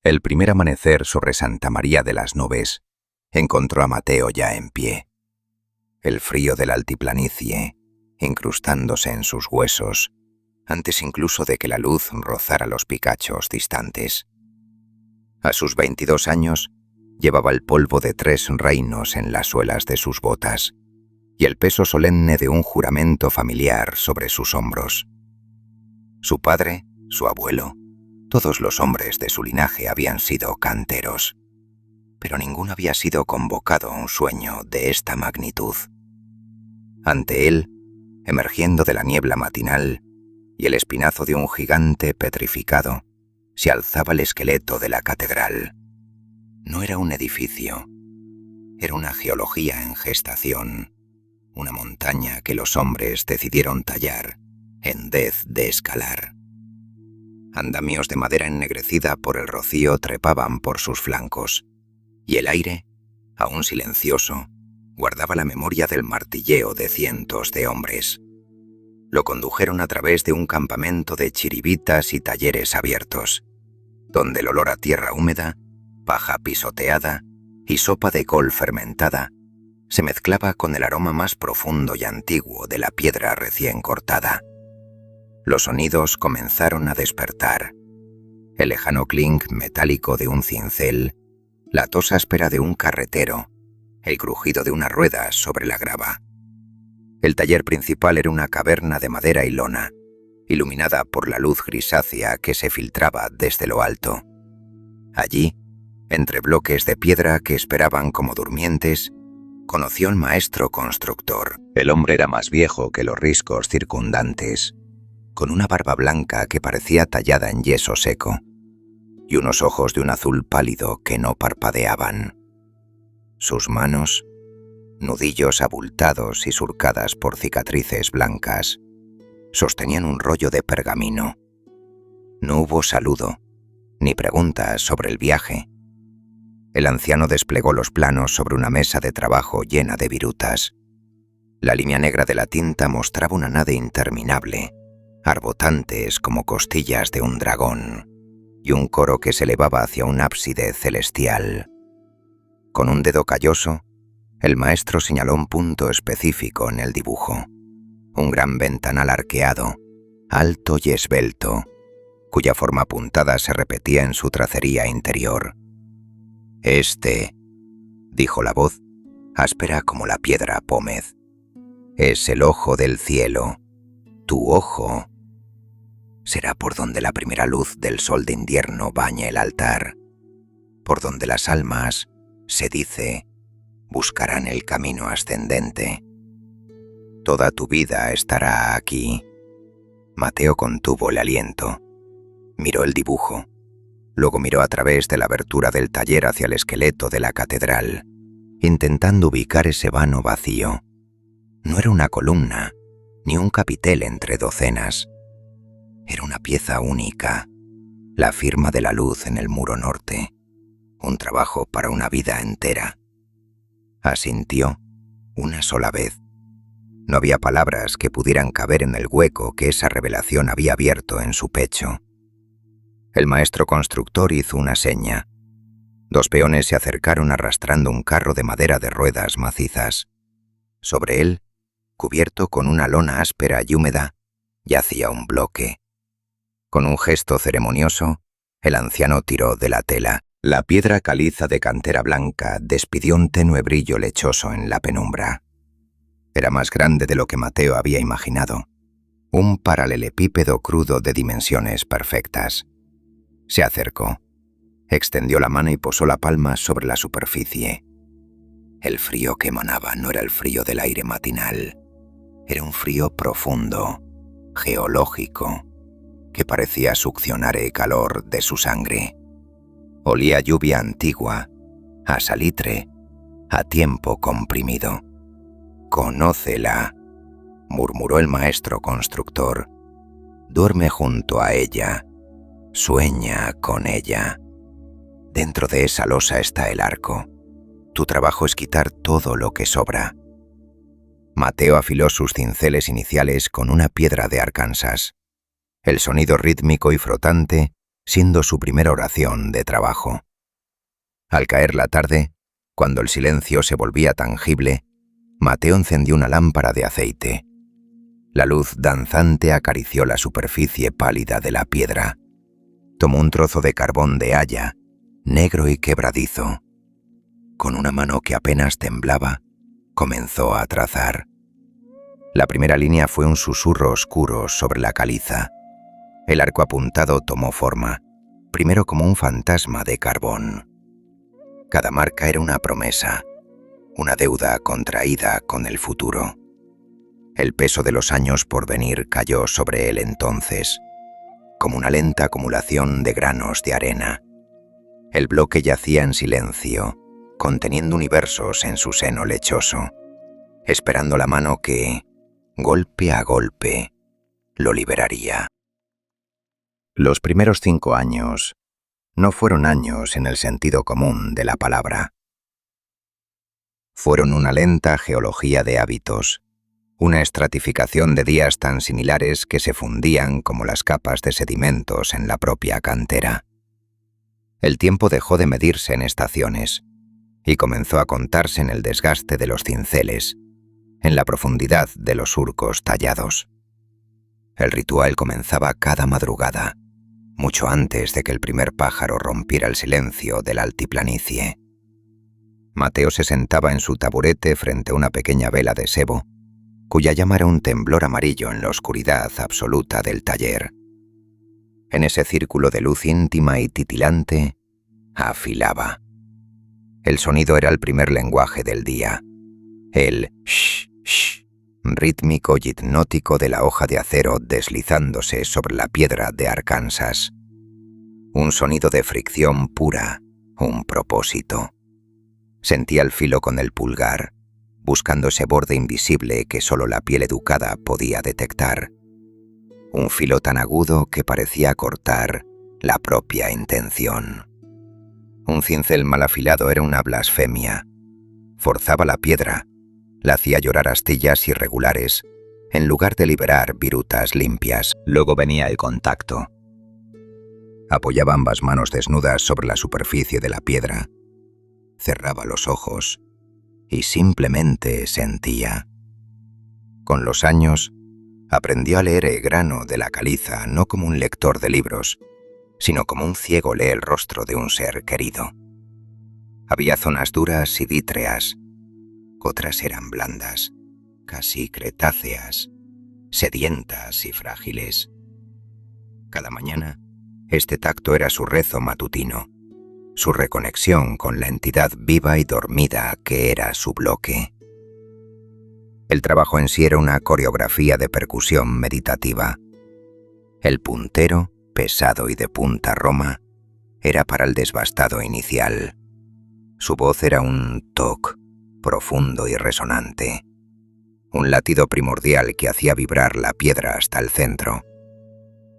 El primer amanecer sobre Santa María de las Nubes encontró a Mateo ya en pie. El frío de la altiplanicie, incrustándose en sus huesos, antes incluso de que la luz rozara los picachos distantes. A sus 22 años, llevaba el polvo de 3 reinos en las suelas de sus botas y el peso solemne de un juramento familiar sobre sus hombros. Su padre, su abuelo, todos los hombres de su linaje habían sido canteros, pero ninguno había sido convocado a un sueño de esta magnitud. Ante él, emergiendo de la niebla matinal y el espinazo de un gigante petrificado, se alzaba el esqueleto de la catedral. No era un edificio, era una geología en gestación, una montaña que los hombres decidieron tallar en vez de escalar. Andamios de madera ennegrecida por el rocío trepaban por sus flancos, y el aire, aún silencioso, guardaba la memoria del martilleo de cientos de hombres. Lo condujeron a través de un campamento de chiribitas y talleres abiertos, donde el olor a tierra húmeda, paja pisoteada y sopa de col fermentada se mezclaba con el aroma más profundo y antiguo de la piedra recién cortada. Los sonidos comenzaron a despertar. El lejano clink metálico de un cincel, la tos áspera de un carretero, el crujido de una rueda sobre la grava. El taller principal era una caverna de madera y lona, iluminada por la luz grisácea que se filtraba desde lo alto. Allí, entre bloques de piedra que esperaban como durmientes, conoció al maestro constructor. El hombre era más viejo que los riscos circundantes, con una barba blanca que parecía tallada en yeso seco, y unos ojos de un azul pálido que no parpadeaban. Sus manos, nudillos abultados y surcadas por cicatrices blancas, sostenían un rollo de pergamino. No hubo saludo, ni preguntas sobre el viaje. El anciano desplegó los planos sobre una mesa de trabajo llena de virutas. La línea negra de la tinta mostraba una nave interminable, arbotantes como costillas de un dragón, y un coro que se elevaba hacia un ábside celestial. Con un dedo calloso, el maestro señaló un punto específico en el dibujo, un gran ventanal arqueado, alto y esbelto, cuya forma apuntada se repetía en su tracería interior. «Este», dijo la voz, áspera como la piedra pómez, «es el ojo del cielo, tu ojo. Será por donde la primera luz del sol de invierno baña el altar, por donde las almas, se dice, buscarán el camino ascendente. Toda tu vida estará aquí». Mateo contuvo el aliento. Miró el dibujo. Luego miró a través de la abertura del taller hacia el esqueleto de la catedral, intentando ubicar ese vano vacío. No era una columna, ni un capitel entre docenas. Era una pieza única, la firma de la luz en el muro norte, un trabajo para una vida entera. Asintió una sola vez. No había palabras que pudieran caber en el hueco que esa revelación había abierto en su pecho. El maestro constructor hizo una seña. 2 peones se acercaron arrastrando un carro de madera de ruedas macizas. Sobre él, cubierto con una lona áspera y húmeda, yacía un bloque. Con un gesto ceremonioso, el anciano tiró de la tela. La piedra caliza de cantera blanca despidió un tenue brillo lechoso en la penumbra. Era más grande de lo que Mateo había imaginado. Un paralelepípedo crudo de dimensiones perfectas. Se acercó, extendió la mano y posó la palma sobre la superficie. El frío que emanaba no era el frío del aire matinal, era un frío profundo, geológico, que parecía succionar el calor de su sangre. Olía a lluvia antigua, a salitre, a tiempo comprimido. «Conócela», murmuró el maestro constructor. «Duerme junto a ella. Sueña con ella. Dentro de esa losa está el arco. Tu trabajo es quitar todo lo que sobra». Mateo afiló sus cinceles iniciales con una piedra de Arkansas. El sonido rítmico y frotante siendo su primera oración de trabajo. Al caer la tarde, cuando el silencio se volvía tangible, Mateo encendió una lámpara de aceite. La luz danzante acarició la superficie pálida de la piedra. Tomó un trozo de carbón de haya, negro y quebradizo. Con una mano que apenas temblaba, comenzó a trazar. La primera línea fue un susurro oscuro sobre la caliza. El arco apuntado tomó forma, primero como un fantasma de carbón. Cada marca era una promesa, una deuda contraída con el futuro. El peso de los años por venir cayó sobre él entonces, como una lenta acumulación de granos de arena. El bloque yacía en silencio, conteniendo universos en su seno lechoso, esperando la mano que, golpe a golpe, lo liberaría. Los primeros 5 años no fueron años en el sentido común de la palabra. Fueron una lenta geología de hábitos, una estratificación de días tan similares que se fundían como las capas de sedimentos en la propia cantera. El tiempo dejó de medirse en estaciones y comenzó a contarse en el desgaste de los cinceles, en la profundidad de los surcos tallados. El ritual comenzaba cada madrugada, mucho antes de que el primer pájaro rompiera el silencio de la altiplanicie. Mateo se sentaba en su taburete frente a una pequeña vela de sebo, cuya llama era un temblor amarillo en la oscuridad absoluta del taller. En ese círculo de luz íntima y titilante, afilaba. El sonido era el primer lenguaje del día, el shh, shh, rítmico y hipnótico de la hoja de acero deslizándose sobre la piedra de Arkansas. Un sonido de fricción pura, un propósito. Sentía el filo con el pulgar, buscando ese borde invisible que solo la piel educada podía detectar. Un filo tan agudo que parecía cortar la propia intención. Un cincel mal afilado era una blasfemia. Forzaba la piedra, la hacía llorar astillas irregulares, en lugar de liberar virutas limpias. Luego venía el contacto. Apoyaba ambas manos desnudas sobre la superficie de la piedra. Cerraba los ojos y simplemente sentía. Con los años, aprendió a leer el grano de la caliza no como un lector de libros, sino como un ciego lee el rostro de un ser querido. Había zonas duras y vítreas, otras eran blandas, casi cretáceas, sedientas y frágiles. Cada mañana, este tacto era su rezo matutino, su reconexión con la entidad viva y dormida que era su bloque. El trabajo en sí era una coreografía de percusión meditativa. El puntero, pesado y de punta roma, era para el desbastado inicial. Su voz era un toc profundo y resonante, un latido primordial que hacía vibrar la piedra hasta el centro.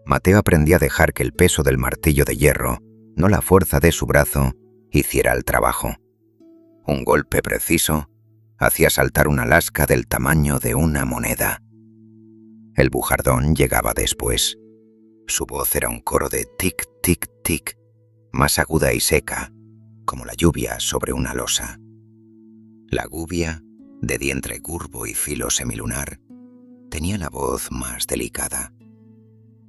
Mateo aprendía a dejar que el peso del martillo de hierro, no la fuerza de su brazo, hiciera el trabajo. Un golpe preciso hacía saltar una lasca del tamaño de una moneda. El bujardón llegaba después. Su voz era un coro de tic, tic, tic, más aguda y seca, como la lluvia sobre una losa. La gubia, de vientre curvo y filo semilunar, tenía la voz más delicada.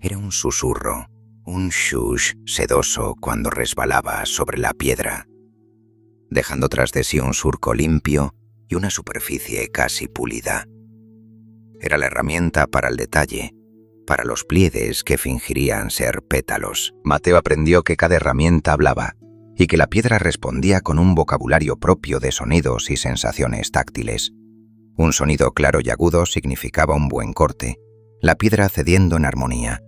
Era un susurro, un shush sedoso cuando resbalaba sobre la piedra, dejando tras de sí un surco limpio y una superficie casi pulida. Era la herramienta para el detalle, para los pliegues que fingirían ser pétalos. Mateo aprendió que cada herramienta hablaba y que la piedra respondía con un vocabulario propio de sonidos y sensaciones táctiles. Un sonido claro y agudo significaba un buen corte, la piedra cediendo en armonía.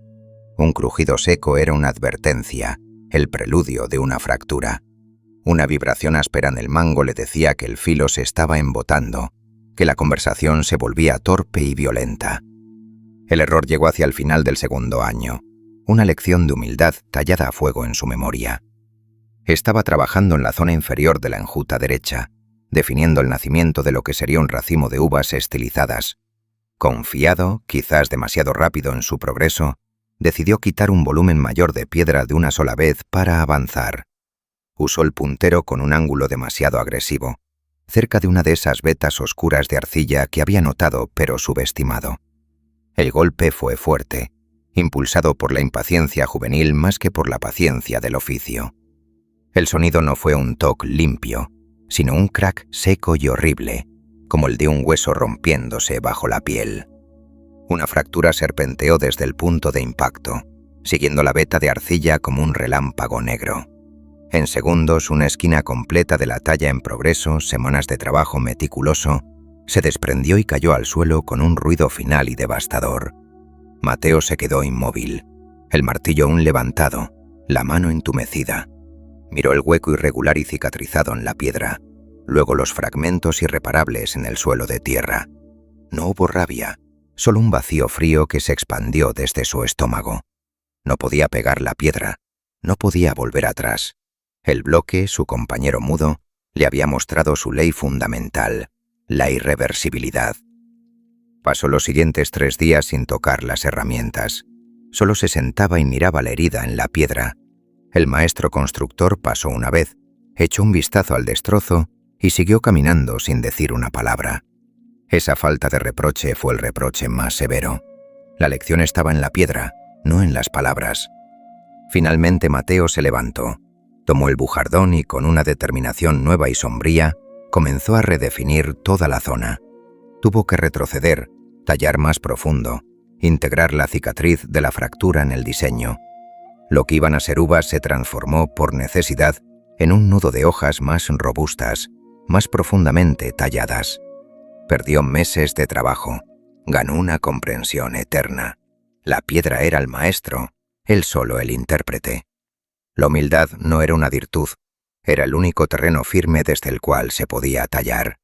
Un crujido seco era una advertencia, el preludio de una fractura. Una vibración áspera en el mango le decía que el filo se estaba embotando, que la conversación se volvía torpe y violenta. El error llegó hacia el final del segundo año, una lección de humildad tallada a fuego en su memoria. Estaba trabajando en la zona inferior de la enjuta derecha, definiendo el nacimiento de lo que sería un racimo de uvas estilizadas. Confiado, quizás demasiado rápido en su progreso, decidió quitar un volumen mayor de piedra de una sola vez para avanzar. Usó el puntero con un ángulo demasiado agresivo, cerca de una de esas vetas oscuras de arcilla que había notado pero subestimado. El golpe fue fuerte, impulsado por la impaciencia juvenil más que por la paciencia del oficio. El sonido no fue un toc limpio, sino un crack seco y horrible, como el de un hueso rompiéndose bajo la piel. Una fractura serpenteó desde el punto de impacto, siguiendo la veta de arcilla como un relámpago negro. En segundos, una esquina completa de la talla en progreso, semanas de trabajo meticuloso, se desprendió y cayó al suelo con un ruido final y devastador. Mateo se quedó inmóvil, el martillo aún levantado, la mano entumecida. Miró el hueco irregular y cicatrizado en la piedra, luego los fragmentos irreparables en el suelo de tierra. No hubo rabia, solo un vacío frío que se expandió desde su estómago. No podía pegar la piedra, no podía volver atrás. El bloque, su compañero mudo, le había mostrado su ley fundamental, la irreversibilidad. Pasó los siguientes 3 días sin tocar las herramientas. Solo se sentaba y miraba la herida en la piedra. El maestro constructor pasó una vez, echó un vistazo al destrozo y siguió caminando sin decir una palabra. Esa falta de reproche fue el reproche más severo. La lección estaba en la piedra, no en las palabras. Finalmente Mateo se levantó, tomó el bujardón y con una determinación nueva y sombría, comenzó a redefinir toda la zona. Tuvo que retroceder, tallar más profundo, integrar la cicatriz de la fractura en el diseño. Lo que iban a ser uvas se transformó por necesidad en un nudo de hojas más robustas, más profundamente talladas. Perdió meses de trabajo, ganó una comprensión eterna. La piedra era el maestro, él solo el intérprete. La humildad no era una virtud, era el único terreno firme desde el cual se podía tallar.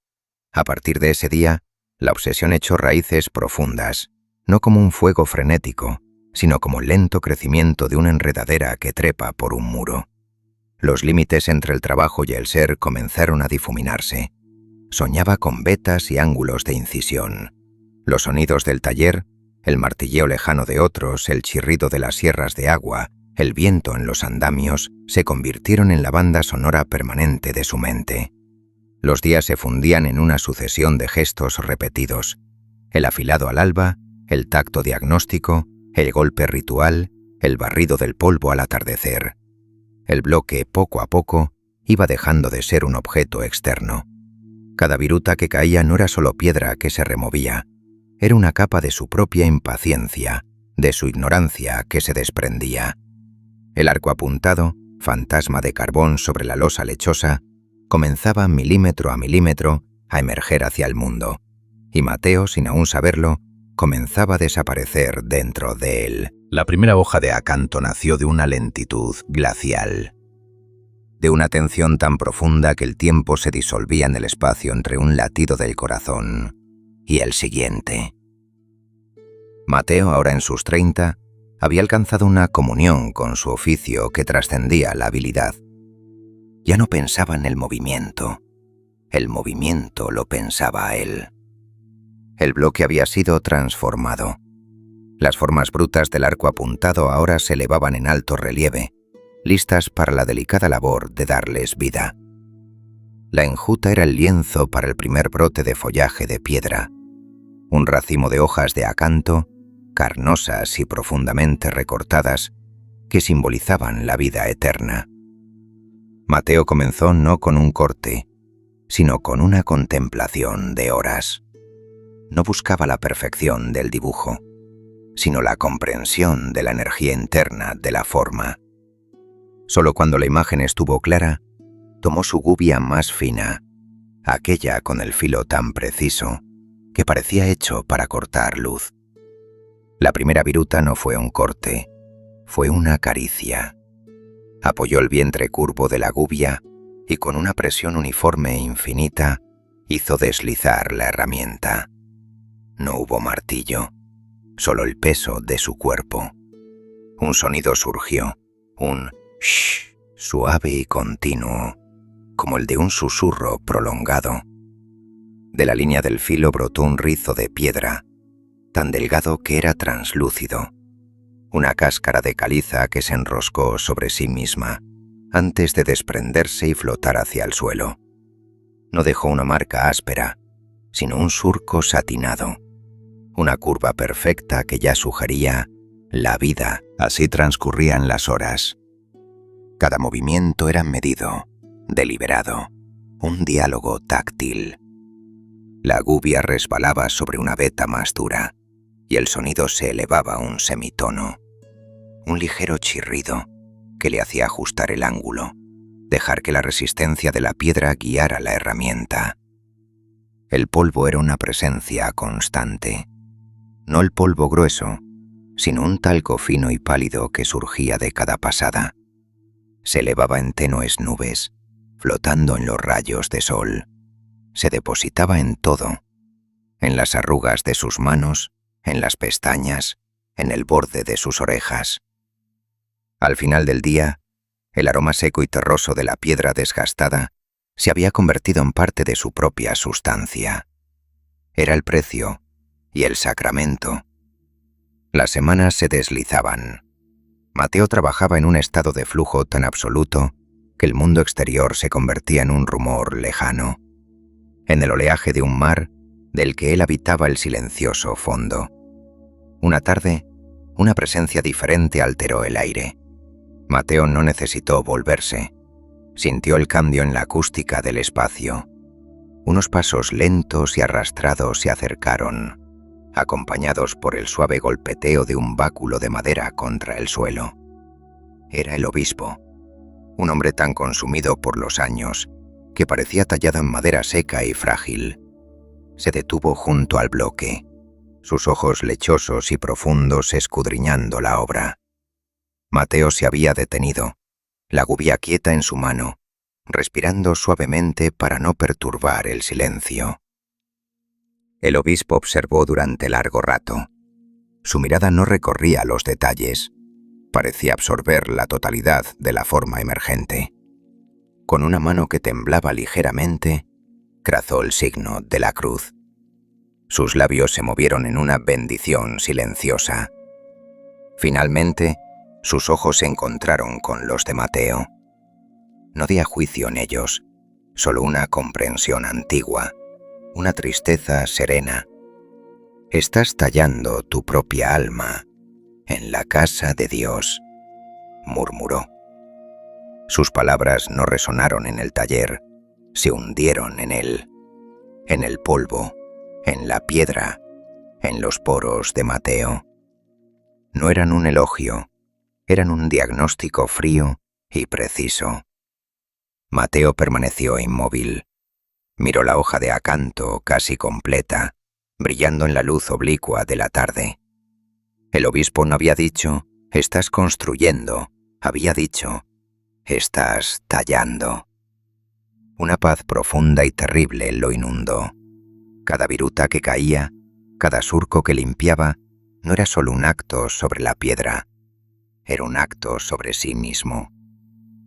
A partir de ese día, la obsesión echó raíces profundas, no como un fuego frenético, sino como el lento crecimiento de una enredadera que trepa por un muro. Los límites entre el trabajo y el ser comenzaron a difuminarse. Soñaba con vetas y ángulos de incisión. Los sonidos del taller, el martilleo lejano de otros, el chirrido de las sierras de agua, el viento en los andamios, se convirtieron en la banda sonora permanente de su mente. Los días se fundían en una sucesión de gestos repetidos. El afilado al alba, el tacto diagnóstico, el golpe ritual, el barrido del polvo al atardecer. El bloque, poco a poco, iba dejando de ser un objeto externo. Cada viruta que caía no era solo piedra que se removía, era una capa de su propia impaciencia, de su ignorancia que se desprendía. El arco apuntado, fantasma de carbón sobre la losa lechosa, comenzaba milímetro a milímetro a emerger hacia el mundo, y Mateo, sin aún saberlo, comenzaba a desaparecer dentro de él. La primera hoja de acanto nació de una lentitud glacial, de una tensión tan profunda que el tiempo se disolvía en el espacio entre un latido del corazón y el siguiente. Mateo, ahora en sus 30, había alcanzado una comunión con su oficio que trascendía la habilidad. Ya no pensaba en el movimiento lo pensaba a él. El bloque había sido transformado. Las formas brutas del arco apuntado ahora se elevaban en alto relieve, listas para la delicada labor de darles vida. La enjuta era el lienzo para el primer brote de follaje de piedra, un racimo de hojas de acanto, carnosas y profundamente recortadas, que simbolizaban la vida eterna. Mateo comenzó no con un corte, sino con una contemplación de horas. No buscaba la perfección del dibujo, sino la comprensión de la energía interna de la forma. Solo cuando la imagen estuvo clara, tomó su gubia más fina, aquella con el filo tan preciso que parecía hecho para cortar luz. La primera viruta no fue un corte, fue una caricia. Apoyó el vientre curvo de la gubia y con una presión uniforme e infinita hizo deslizar la herramienta. No hubo martillo, solo el peso de su cuerpo. Un sonido surgió, un shh suave y continuo, como el de un susurro prolongado. De la línea del filo brotó un rizo de piedra, tan delgado que era translúcido. una cáscara de caliza que se enroscó sobre sí misma antes de desprenderse y flotar hacia el suelo. No dejó una marca áspera, sino un surco satinado, una curva perfecta que ya sugería la vida. Así transcurrían las horas. Cada movimiento era medido, deliberado, un diálogo táctil. La gubia resbalaba sobre una veta más dura y el sonido se elevaba a un semitono, un ligero chirrido que le hacía ajustar el ángulo, dejar que la resistencia de la piedra guiara la herramienta. El polvo era una presencia constante, no el polvo grueso, sino un talco fino y pálido que surgía de cada pasada. Se elevaba en tenues nubes, flotando en los rayos de sol. Se depositaba en todo, en las arrugas de sus manos, en las pestañas, en el borde de sus orejas. Al final del día, el aroma seco y terroso de la piedra desgastada se había convertido en parte de su propia sustancia. Era el precio y el sacramento. Las semanas se deslizaban. Mateo trabajaba en un estado de flujo tan absoluto que el mundo exterior se convertía en un rumor lejano, en el oleaje de un mar del que él habitaba el silencioso fondo. Una tarde, una presencia diferente alteró el aire. Mateo no necesitó volverse. Sintió el cambio en la acústica del espacio. Unos pasos lentos y arrastrados se acercaron, acompañados por el suave golpeteo de un báculo de madera contra el suelo. Era el obispo, un hombre tan consumido por los años que parecía tallado en madera seca y frágil. Se detuvo junto al bloque, sus ojos lechosos y profundos escudriñando la obra. Mateo se había detenido, la gubia quieta en su mano, respirando suavemente para no perturbar el silencio. El obispo observó durante largo rato. Su mirada no recorría los detalles, parecía absorber la totalidad de la forma emergente. Con una mano que temblaba ligeramente, trazó el signo de la cruz. Sus labios se movieron en una bendición silenciosa. Finalmente, sus ojos se encontraron con los de Mateo. No había juicio en ellos, solo una comprensión antigua, una tristeza serena. «Estás tallando tu propia alma en la casa de Dios», murmuró. Sus palabras no resonaron en el taller, se hundieron en él, en el polvo, en la piedra, en los poros de Mateo. No eran un elogio, eran un diagnóstico frío y preciso. Mateo permaneció inmóvil. Miró la hoja de acanto casi completa, brillando en la luz oblicua de la tarde. El obispo no había dicho, «estás construyendo», había dicho, «estás tallando». Una paz profunda y terrible lo inundó. Cada viruta que caía, cada surco que limpiaba, no era solo un acto sobre la piedra, era un acto sobre sí mismo.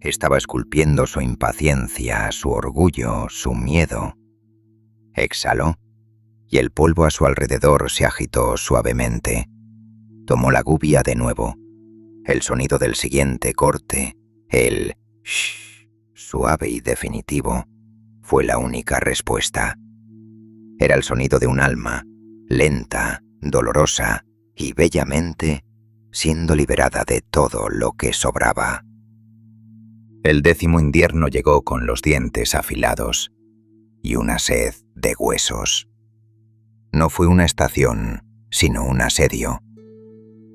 Estaba esculpiendo su impaciencia, su orgullo, su miedo. Exhaló, y el polvo a su alrededor se agitó suavemente. Tomó la gubia de nuevo. El sonido del siguiente corte, el shh, suave y definitivo, fue la única respuesta. Era el sonido de un alma, lenta, dolorosa y bellamente, siendo liberada de todo lo que sobraba. El 10º invierno llegó con los dientes afilados y una sed de huesos. No fue una estación, sino un asedio.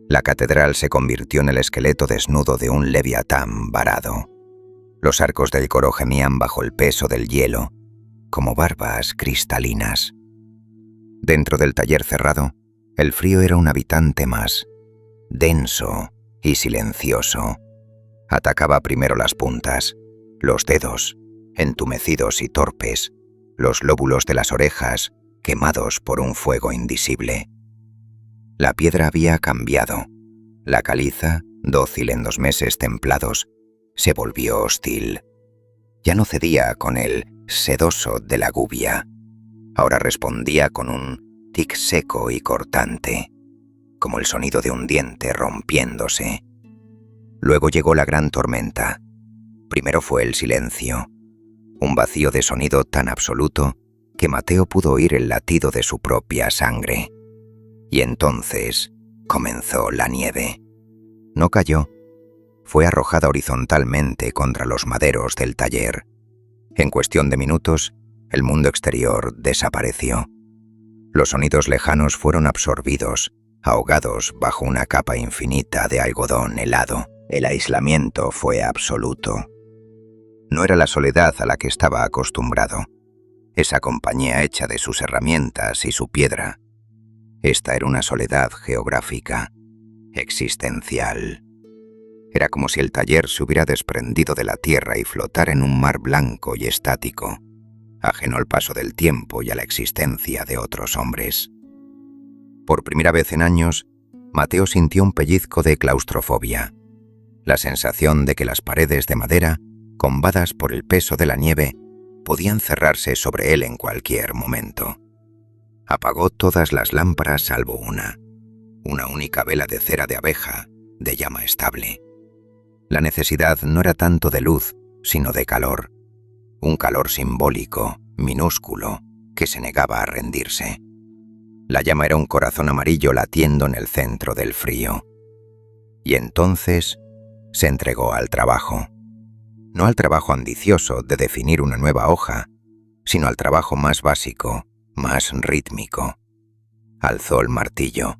La catedral se convirtió en el esqueleto desnudo de un leviatán varado. Los arcos del coro gemían bajo el peso del hielo, como barbas cristalinas. Dentro del taller cerrado, el frío era un habitante más, denso y silencioso. Atacaba primero las puntas, los dedos, entumecidos y torpes, los lóbulos de las orejas, quemados por un fuego invisible. La piedra había cambiado. La caliza, dócil en 2 meses templados, se volvió hostil. Ya no cedía con el sedoso de la gubia. Ahora respondía con un tic seco y cortante. como el sonido de un diente rompiéndose. Luego llegó la gran tormenta. Primero fue el silencio, un vacío de sonido tan absoluto que Mateo pudo oír el latido de su propia sangre. Y entonces comenzó la nieve. No cayó. Fue arrojada horizontalmente contra los maderos del taller. En cuestión de minutos, el mundo exterior desapareció. Los sonidos lejanos fueron absorbidos, ahogados bajo una capa infinita de algodón helado. El aislamiento fue absoluto. No era la soledad a la que estaba acostumbrado, esa compañía hecha de sus herramientas y su piedra. Esta era una soledad geográfica, existencial. Era como si el taller se hubiera desprendido de la tierra y flotara en un mar blanco y estático, ajeno al paso del tiempo y a la existencia de otros hombres. Por primera vez en años, Mateo sintió un pellizco de claustrofobia, la sensación de que las paredes de madera, combadas por el peso de la nieve, podían cerrarse sobre él en cualquier momento. Apagó todas las lámparas salvo una única vela de cera de abeja, de llama estable. La necesidad no era tanto de luz, sino de calor. Un calor simbólico, minúsculo, que se negaba a rendirse. La llama era un corazón amarillo latiendo en el centro del frío. Y entonces se entregó al trabajo. No al trabajo ambicioso de definir una nueva hoja, sino al trabajo más básico, más rítmico. Alzó el martillo.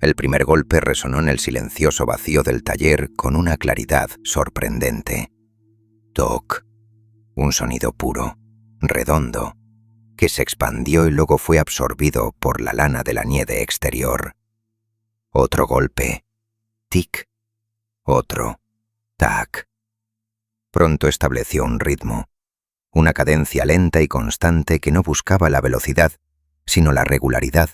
El primer golpe resonó en el silencioso vacío del taller con una claridad sorprendente. Toc. Un sonido puro, redondo, que se expandió y luego fue absorbido por la lana de la nieve exterior. Otro golpe. Tic. Otro. Tac. Pronto estableció un ritmo, una cadencia lenta y constante que no buscaba la velocidad, sino la regularidad.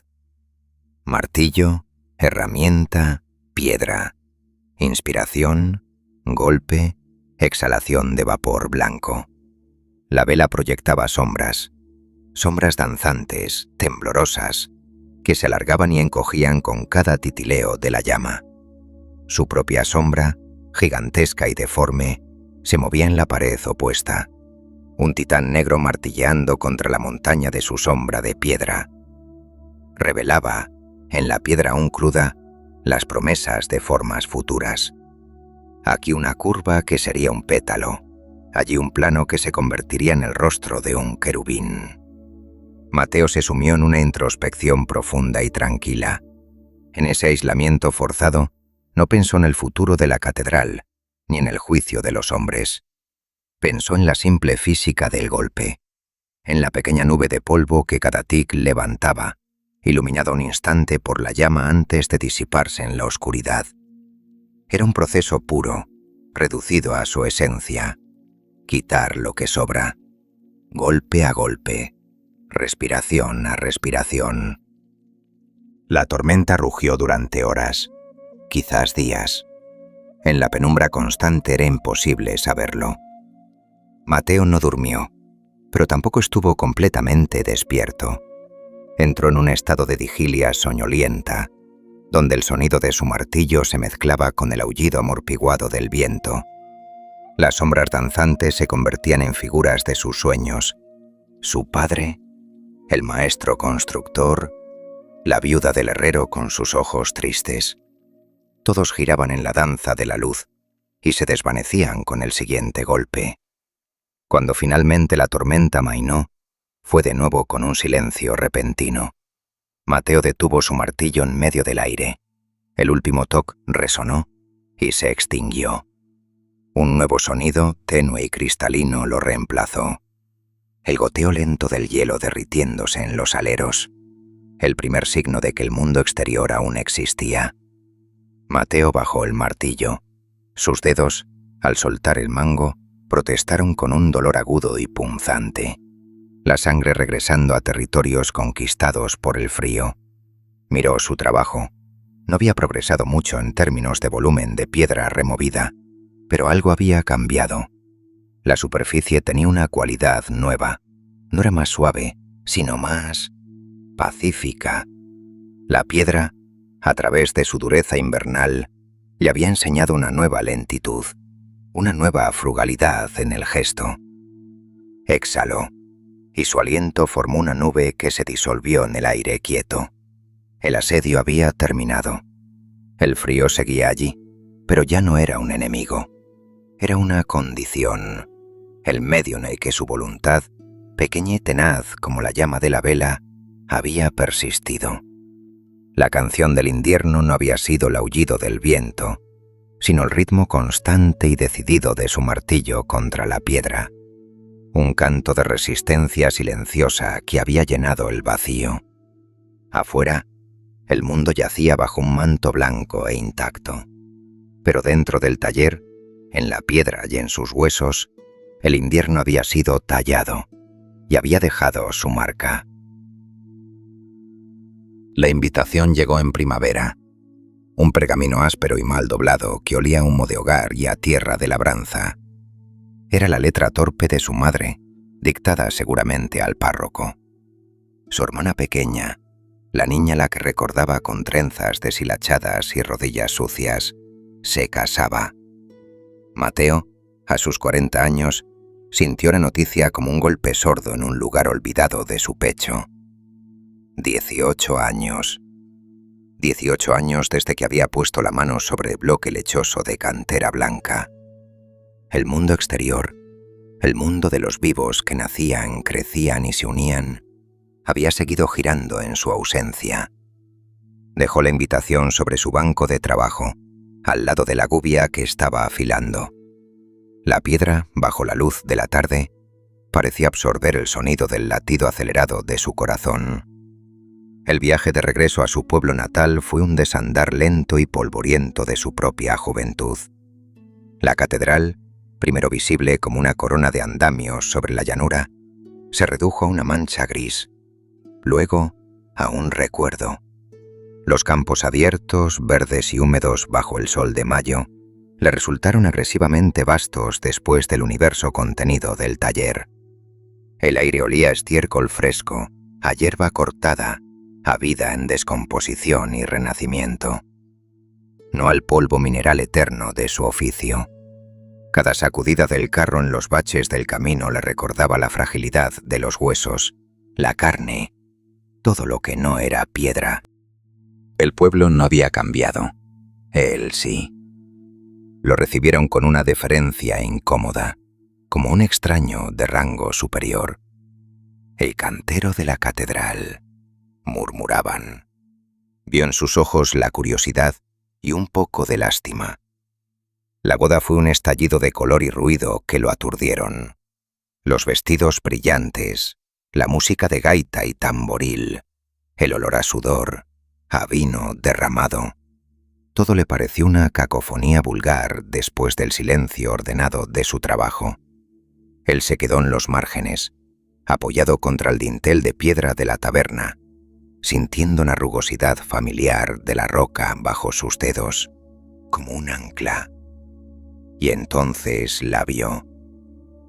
Martillo, herramienta, piedra, inspiración, golpe, exhalación de vapor blanco. La vela proyectaba sombras danzantes, temblorosas, que se alargaban y encogían con cada titileo de la llama. Su propia sombra, gigantesca y deforme, se movía en la pared opuesta, un titán negro martilleando contra la montaña de su sombra de piedra. Revelaba, en la piedra aún cruda, las promesas de formas futuras. Aquí una curva que sería un pétalo, allí un plano que se convertiría en el rostro de un querubín. Mateo se sumió en una introspección profunda y tranquila. En ese aislamiento forzado, no pensó en el futuro de la catedral, ni en el juicio de los hombres. Pensó en la simple física del golpe, en la pequeña nube de polvo que cada tic levantaba, iluminada un instante por la llama antes de disiparse en la oscuridad. Era un proceso puro, reducido a su esencia. Quitar lo que sobra, golpe a golpe, respiración a respiración. La tormenta rugió durante horas, quizás días. En la penumbra constante era imposible saberlo. Mateo no durmió, pero tampoco estuvo completamente despierto. Entró en un estado de vigilia soñolienta, donde el sonido de su martillo se mezclaba con el aullido amortiguado del viento. Las sombras danzantes se convertían en figuras de sus sueños. Su padre, el maestro constructor, la viuda del herrero con sus ojos tristes. Todos giraban en la danza de la luz y se desvanecían con el siguiente golpe. Cuando finalmente la tormenta amainó, fue de nuevo con un silencio repentino. Mateo detuvo su martillo en medio del aire. El último toc resonó y se extinguió. Un nuevo sonido, tenue y cristalino, lo reemplazó. El goteo lento del hielo derritiéndose en los aleros. El primer signo de que el mundo exterior aún existía. Mateo bajó el martillo. Sus dedos, al soltar el mango, protestaron con un dolor agudo y punzante. La sangre regresando a territorios conquistados por el frío. Miró su trabajo. No había progresado mucho en términos de volumen de piedra removida, pero algo había cambiado. La superficie tenía una cualidad nueva. No era más suave, sino más pacífica. La piedra, a través de su dureza invernal, le había enseñado una nueva lentitud, una nueva frugalidad en el gesto. Exhaló, y su aliento formó una nube que se disolvió en el aire quieto. El asedio había terminado. El frío seguía allí, pero ya no era un enemigo. Era una condición, el medio en el que su voluntad, pequeña y tenaz como la llama de la vela, había persistido. La canción del invierno no había sido el aullido del viento, sino el ritmo constante y decidido de su martillo contra la piedra. Un canto de resistencia silenciosa que había llenado el vacío. Afuera, el mundo yacía bajo un manto blanco e intacto. Pero dentro del taller, en la piedra y en sus huesos, el invierno había sido tallado y había dejado su marca. La invitación llegó en primavera. Un pergamino áspero y mal doblado que olía a humo de hogar y a tierra de labranza. Era la letra torpe de su madre, dictada seguramente al párroco. Su hermana pequeña, la niña a la que recordaba con trenzas deshilachadas y rodillas sucias, se casaba. Mateo, a sus 40 años, sintió la noticia como un golpe sordo en un lugar olvidado de su pecho. 18 años. 18 años desde que había puesto la mano sobre el bloque lechoso de cantera blanca. El mundo exterior, el mundo de los vivos que nacían, crecían y se unían, había seguido girando en su ausencia. Dejó la invitación sobre su banco de trabajo, al lado de la gubia que estaba afilando. La piedra, bajo la luz de la tarde, parecía absorber el sonido del latido acelerado de su corazón. El viaje de regreso a su pueblo natal fue un desandar lento y polvoriento de su propia juventud. La catedral, primero visible como una corona de andamios sobre la llanura, se redujo a una mancha gris, luego a un recuerdo. Los campos abiertos, verdes y húmedos bajo el sol de mayo, le resultaron agresivamente vastos después del universo contenido del taller. El aire olía a estiércol fresco, a hierba cortada, a vida en descomposición y renacimiento. No al polvo mineral eterno de su oficio. Cada sacudida del carro en los baches del camino le recordaba la fragilidad de los huesos, la carne, todo lo que no era piedra. El pueblo no había cambiado. Él sí. Lo recibieron con una deferencia incómoda, como un extraño de rango superior. El cantero de la catedral, murmuraban. Vio en sus ojos la curiosidad y un poco de lástima. La boda fue un estallido de color y ruido que lo aturdieron. Los vestidos brillantes, la música de gaita y tamboril, el olor a sudor, a vino derramado. Todo le pareció una cacofonía vulgar después del silencio ordenado de su trabajo. Él se quedó en los márgenes, apoyado contra el dintel de piedra de la taberna, sintiendo una rugosidad familiar de la roca bajo sus dedos, como un ancla. Y entonces la vio,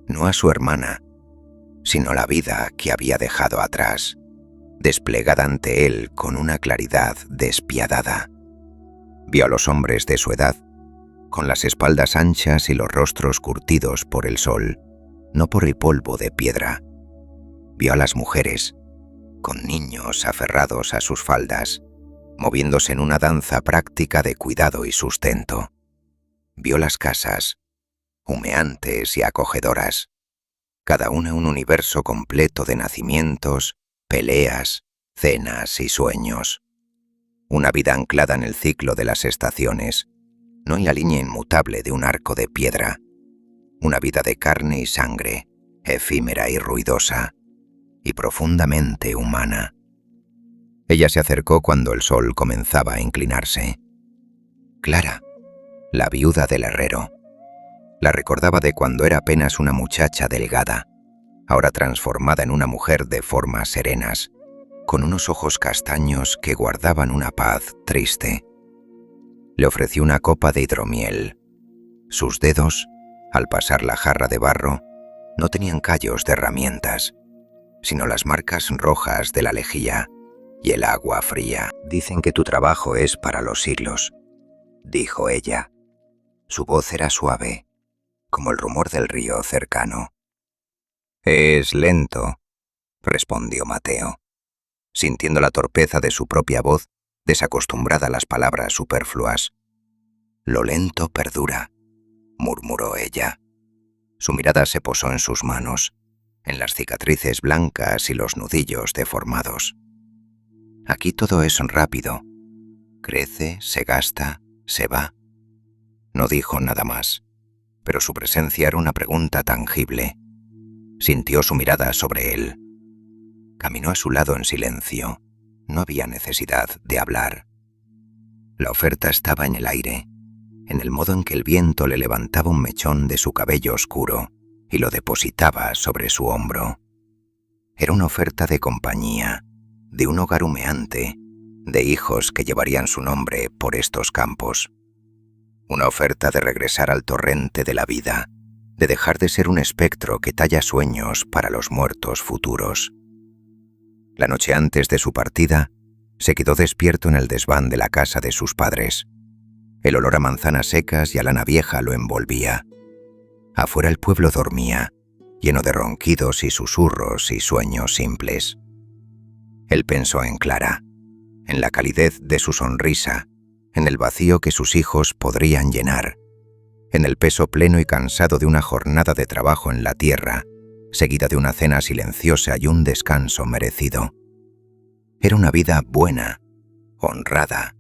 no a su hermana, sino la vida que había dejado atrás, desplegada ante él con una claridad despiadada. Vio a los hombres de su edad, con las espaldas anchas y los rostros curtidos por el sol, no por el polvo de piedra. Vio a las mujeres, con niños aferrados a sus faldas, moviéndose en una danza práctica de cuidado y sustento. Vio las casas, humeantes y acogedoras, cada una un universo completo de nacimientos, peleas, cenas y sueños. Una vida anclada en el ciclo de las estaciones, no en la línea inmutable de un arco de piedra. Una vida de carne y sangre, efímera y ruidosa, y profundamente humana. Ella se acercó cuando el sol comenzaba a inclinarse. Clara, la viuda del herrero. La recordaba de cuando era apenas una muchacha delgada, ahora transformada en una mujer de formas serenas, con unos ojos castaños que guardaban una paz triste. Le ofreció una copa de hidromiel. Sus dedos, al pasar la jarra de barro, no tenían callos de herramientas, sino las marcas rojas de la lejía, y el agua fría. «Dicen que tu trabajo es para los siglos», dijo ella. Su voz era suave, como el rumor del río cercano. «Es lento», respondió Mateo, sintiendo la torpeza de su propia voz, desacostumbrada a las palabras superfluas. «Lo lento perdura», murmuró ella. Su mirada se posó en sus manos, en las cicatrices blancas y los nudillos deformados. «Aquí todo es rápido. Crece, se gasta, se va». No dijo nada más, pero su presencia era una pregunta tangible. Sintió su mirada sobre él. Caminó a su lado en silencio. No había necesidad de hablar. La oferta estaba en el aire, en el modo en que el viento le levantaba un mechón de su cabello oscuro y lo depositaba sobre su hombro. Era una oferta de compañía, de un hogar humeante, de hijos que llevarían su nombre por estos campos. Una oferta de regresar al torrente de la vida, de dejar de ser un espectro que talla sueños para los muertos futuros. La noche antes de su partida, se quedó despierto en el desván de la casa de sus padres. El olor a manzanas secas y a lana vieja lo envolvía. Afuera el pueblo dormía, lleno de ronquidos y susurros y sueños simples. Él pensó en Clara, en la calidez de su sonrisa, en el vacío que sus hijos podrían llenar, en el peso pleno y cansado de una jornada de trabajo en la tierra, seguida de una cena silenciosa y un descanso merecido. Era una vida buena, honrada,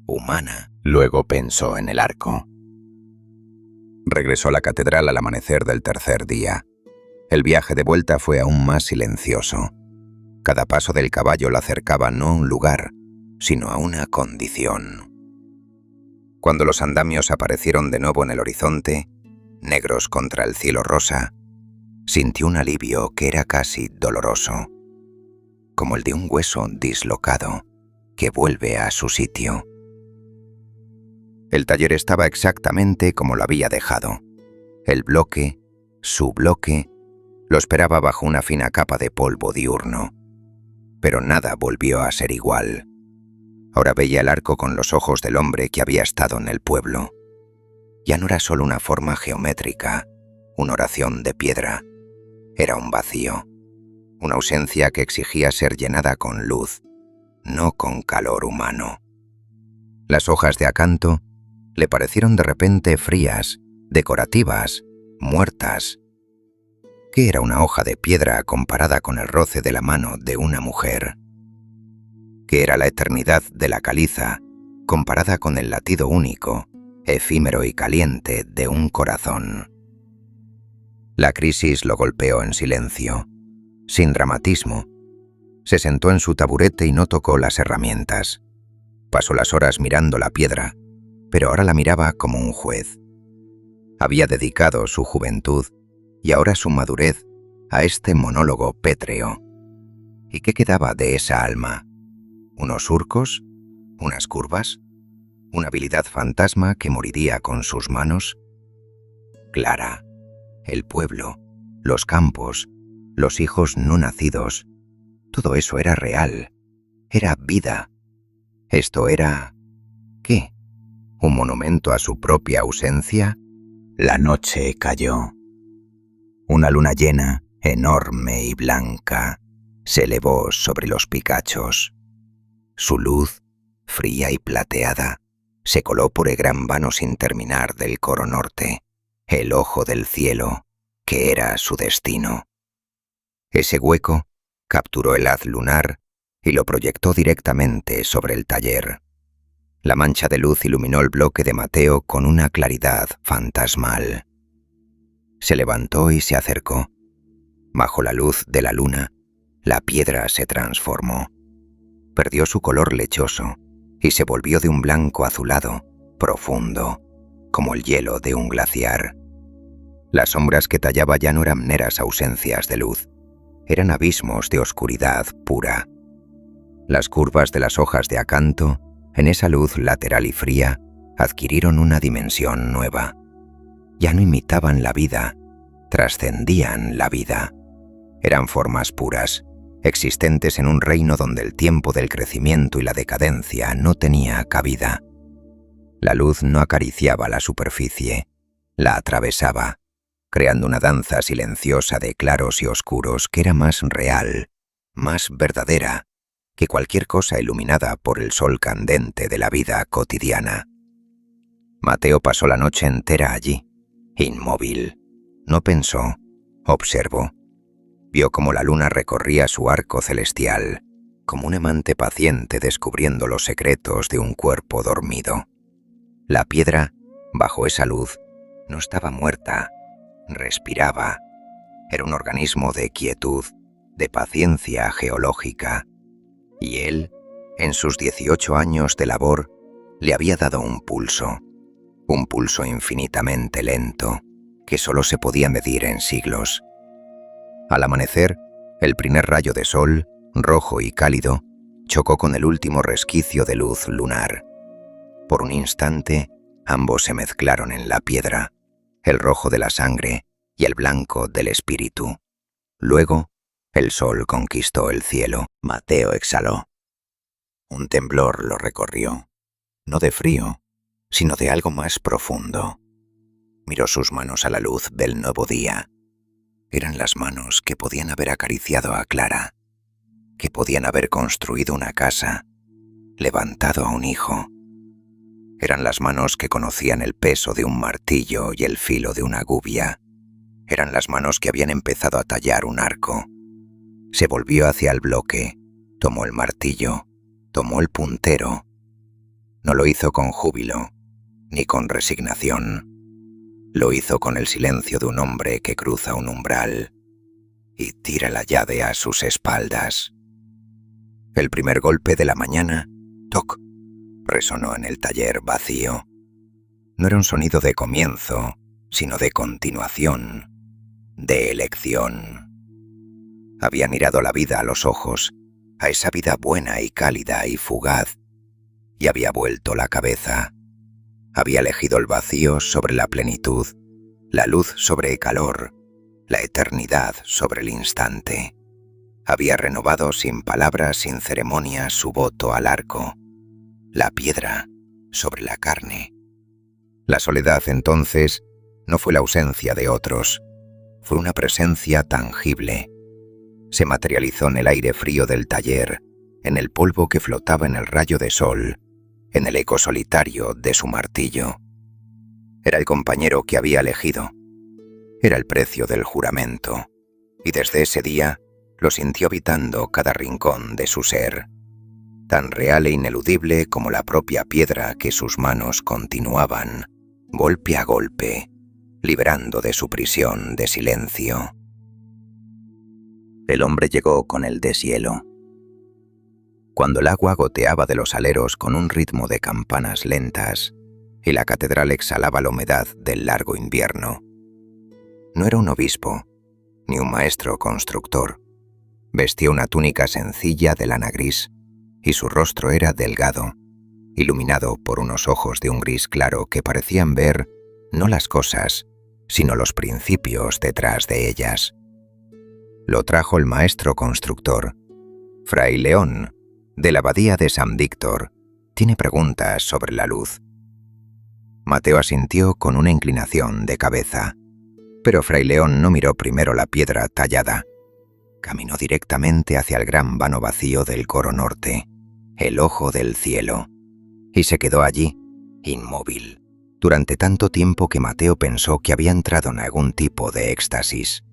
humana. Luego pensó en el arco. Regresó a la catedral al amanecer del tercer día. El viaje de vuelta fue aún más silencioso. Cada paso del caballo lo acercaba no a un lugar, sino a una condición. Cuando los andamios aparecieron de nuevo en el horizonte, negros contra el cielo rosa, sintió un alivio que era casi doloroso, como el de un hueso dislocado que vuelve a su sitio. El taller estaba exactamente como lo había dejado. El bloque, su bloque, lo esperaba bajo una fina capa de polvo diurno. Pero nada volvió a ser igual. Ahora veía el arco con los ojos del hombre que había estado en el pueblo. Ya no era solo una forma geométrica, una oración de piedra. Era un vacío, una ausencia que exigía ser llenada con luz, no con calor humano. Las hojas de acanto le parecieron de repente frías, decorativas, muertas. ¿Qué era una hoja de piedra comparada con el roce de la mano de una mujer? ¿Qué era la eternidad de la caliza comparada con el latido único, efímero y caliente de un corazón? La crisis lo golpeó en silencio, sin dramatismo. Se sentó en su taburete y no tocó las herramientas. Pasó las horas mirando la piedra, pero ahora la miraba como un juez. Había dedicado su juventud y ahora su madurez a este monólogo pétreo. ¿Y qué quedaba de esa alma? ¿Unos surcos? ¿Unas curvas? ¿Una habilidad fantasma que moriría con sus manos? Clara, el pueblo, los campos, los hijos no nacidos, todo eso era real, era vida. Esto era... ¿qué? ¿Un monumento a su propia ausencia? La noche cayó. Una luna llena, enorme y blanca, se elevó sobre los picachos. Su luz, fría y plateada, se coló por el gran vano sin terminar del coro norte, el ojo del cielo, que era su destino. Ese hueco capturó el haz lunar y lo proyectó directamente sobre el taller. La mancha de luz iluminó el bloque de Mateo con una claridad fantasmal. Se levantó y se acercó. Bajo la luz de la luna, la piedra se transformó. Perdió su color lechoso y se volvió de un blanco azulado, profundo, como el hielo de un glaciar. Las sombras que tallaba ya no eran meras ausencias de luz, eran abismos de oscuridad pura. Las curvas de las hojas de acanto, en esa luz lateral y fría, adquirieron una dimensión nueva. Ya no imitaban la vida, trascendían la vida. Eran formas puras, existentes en un reino donde el tiempo del crecimiento y la decadencia no tenía cabida. La luz no acariciaba la superficie, la atravesaba, creando una danza silenciosa de claros y oscuros que era más real, más verdadera que cualquier cosa iluminada por el sol candente de la vida cotidiana. Mateo pasó la noche entera allí, inmóvil. No pensó, observó. Vio cómo la luna recorría su arco celestial, como un amante paciente descubriendo los secretos de un cuerpo dormido. La piedra, bajo esa luz, no estaba muerta, respiraba. Era un organismo de quietud, de paciencia geológica. Y él, en sus 18 años de labor, le había dado un pulso infinitamente lento, que solo se podía medir en siglos. Al amanecer, el primer rayo de sol, rojo y cálido, chocó con el último resquicio de luz lunar. Por un instante, ambos se mezclaron en la piedra, el rojo de la sangre y el blanco del espíritu. Luego, el sol conquistó el cielo. Mateo exhaló. Un temblor lo recorrió, no de frío, sino de algo más profundo. Miró sus manos a la luz del nuevo día. Eran las manos que podían haber acariciado a Clara, que podían haber construido una casa, levantado a un hijo. Eran las manos que conocían el peso de un martillo y el filo de una gubia. Eran las manos que habían empezado a tallar un arco. Se volvió hacia el bloque, tomó el martillo, tomó el puntero. No lo hizo con júbilo, ni con resignación. Lo hizo con el silencio de un hombre que cruza un umbral y tira la llave a sus espaldas. El primer golpe de la mañana, toc, resonó en el taller vacío. No era un sonido de comienzo, sino de continuación, de elección. Había mirado la vida a los ojos, a esa vida buena y cálida y fugaz, y había vuelto la cabeza. Había elegido el vacío sobre la plenitud, la luz sobre el calor, la eternidad sobre el instante. Había renovado sin palabras, sin ceremonia, su voto al arco, la piedra sobre la carne. La soledad entonces no fue la ausencia de otros, fue una presencia tangible. Se materializó en el aire frío del taller, en el polvo que flotaba en el rayo de sol, en el eco solitario de su martillo. Era el compañero que había elegido. Era el precio del juramento, y desde ese día lo sintió habitando cada rincón de su ser, tan real e ineludible como la propia piedra que sus manos continuaban, golpe a golpe, liberando de su prisión de silencio. El hombre llegó con el deshielo. Cuando el agua goteaba de los aleros con un ritmo de campanas lentas y la catedral exhalaba la humedad del largo invierno. No era un obispo, ni un maestro constructor. Vestía una túnica sencilla de lana gris y su rostro era delgado, iluminado por unos ojos de un gris claro que parecían ver no las cosas, sino los principios detrás de ellas. Lo trajo el maestro constructor. Fray León, de la abadía de San Víctor, tiene preguntas sobre la luz. Mateo asintió con una inclinación de cabeza, pero Fray León no miró primero la piedra tallada. Caminó directamente hacia el gran vano vacío del coro norte, el ojo del cielo, y se quedó allí, inmóvil, durante tanto tiempo que Mateo pensó que había entrado en algún tipo de éxtasis.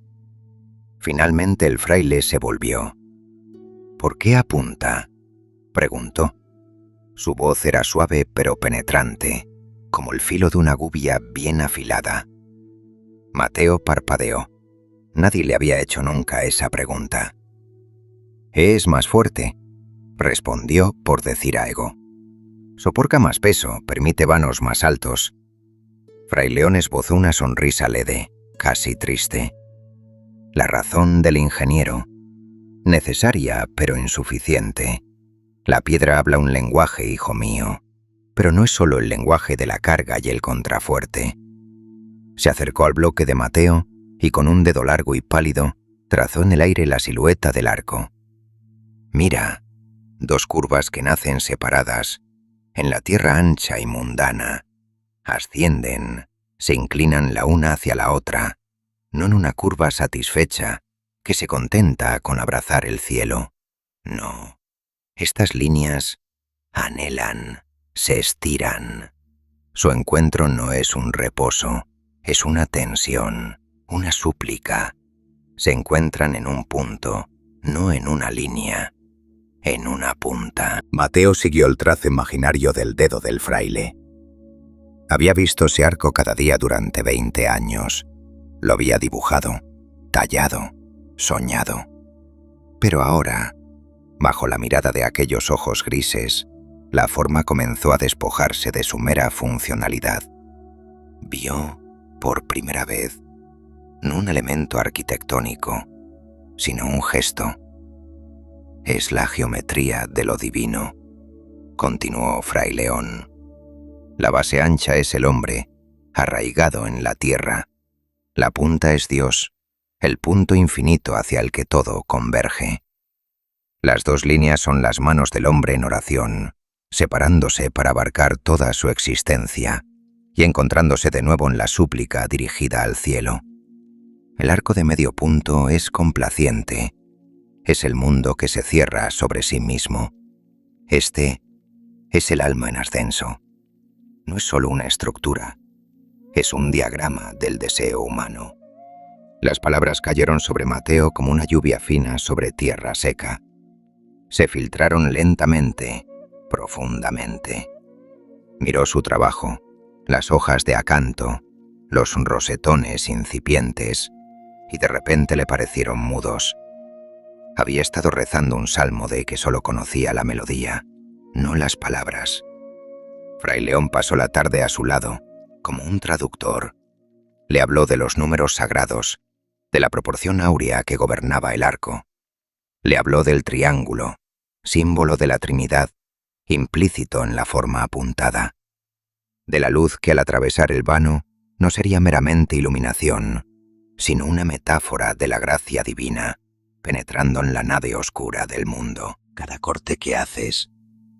Finalmente el fraile se volvió. «¿Por qué apunta?», preguntó. Su voz era suave pero penetrante, como el filo de una gubia bien afilada. Mateo parpadeó. Nadie le había hecho nunca esa pregunta. «Es más fuerte», respondió por decir algo. «Soporta más peso, permite vanos más altos». Fray León esbozó una sonrisa leve, casi triste. La razón del ingeniero, necesaria pero insuficiente. La piedra habla un lenguaje, hijo mío, pero no es solo el lenguaje de la carga y el contrafuerte. Se acercó al bloque de Mateo y con un dedo largo y pálido trazó en el aire la silueta del arco. Mira, dos curvas que nacen separadas, en la tierra ancha y mundana, ascienden, se inclinan la una hacia la otra, no en una curva satisfecha que se contenta con abrazar el cielo. No, estas líneas anhelan, se estiran. Su encuentro no es un reposo, es una tensión, una súplica. Se encuentran en un punto, no en una línea, en una punta. Mateo siguió el trazo imaginario del dedo del fraile. Había visto ese arco cada día durante 20 años. Lo había dibujado, tallado, soñado. Pero ahora, bajo la mirada de aquellos ojos grises, la forma comenzó a despojarse de su mera funcionalidad. Vio, por primera vez, no un elemento arquitectónico, sino un gesto. Es la geometría de lo divino, continuó Fray León. La base ancha es el hombre, arraigado en la tierra. La punta es Dios, el punto infinito hacia el que todo converge. Las dos líneas son las manos del hombre en oración, separándose para abarcar toda su existencia y encontrándose de nuevo en la súplica dirigida al cielo. El arco de medio punto es complaciente. Es el mundo que se cierra sobre sí mismo. Este es el alma en ascenso. No es solo una estructura, es un diagrama del deseo humano. Las palabras cayeron sobre Mateo como una lluvia fina sobre tierra seca. Se filtraron lentamente, profundamente. Miró su trabajo, las hojas de acanto, los rosetones incipientes, y de repente le parecieron mudos. Había estado rezando un salmo de que solo conocía la melodía, no las palabras. Fray León pasó la tarde a su lado, como un traductor. Le habló de los números sagrados, de la proporción áurea que gobernaba el arco. Le habló del triángulo, símbolo de la Trinidad, implícito en la forma apuntada. De la luz que al atravesar el vano no sería meramente iluminación, sino una metáfora de la gracia divina, penetrando en la nave oscura del mundo. Cada corte que haces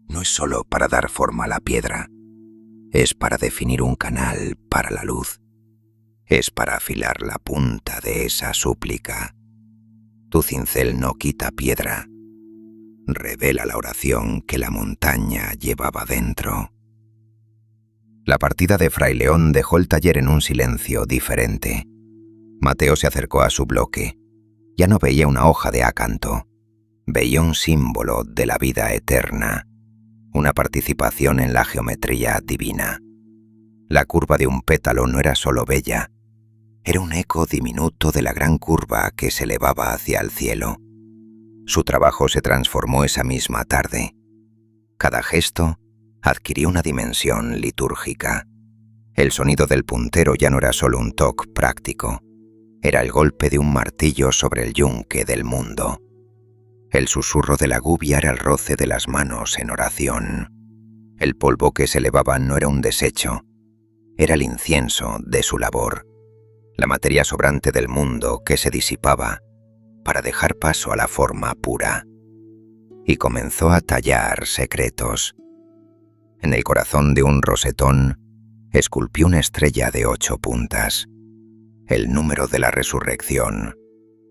no es solo para dar forma a la piedra, es para definir un canal para la luz, es para afilar la punta de esa súplica. Tu cincel no quita piedra, revela la oración que la montaña llevaba dentro. La partida de Fray León dejó el taller en un silencio diferente. Mateo se acercó a su bloque. Ya no veía una hoja de acanto, veía un símbolo de la vida eterna, una participación en la geometría divina. La curva de un pétalo no era solo bella, era un eco diminuto de la gran curva que se elevaba hacia el cielo. Su trabajo se transformó esa misma tarde. Cada gesto adquirió una dimensión litúrgica. El sonido del puntero ya no era solo un toque práctico, era el golpe de un martillo sobre el yunque del mundo. El susurro de la gubia era el roce de las manos en oración. El polvo que se elevaba no era un desecho, era el incienso de su labor, la materia sobrante del mundo que se disipaba para dejar paso a la forma pura. Y comenzó a tallar secretos. En el corazón de un rosetón esculpió una estrella de 8 puntas, el número de la resurrección,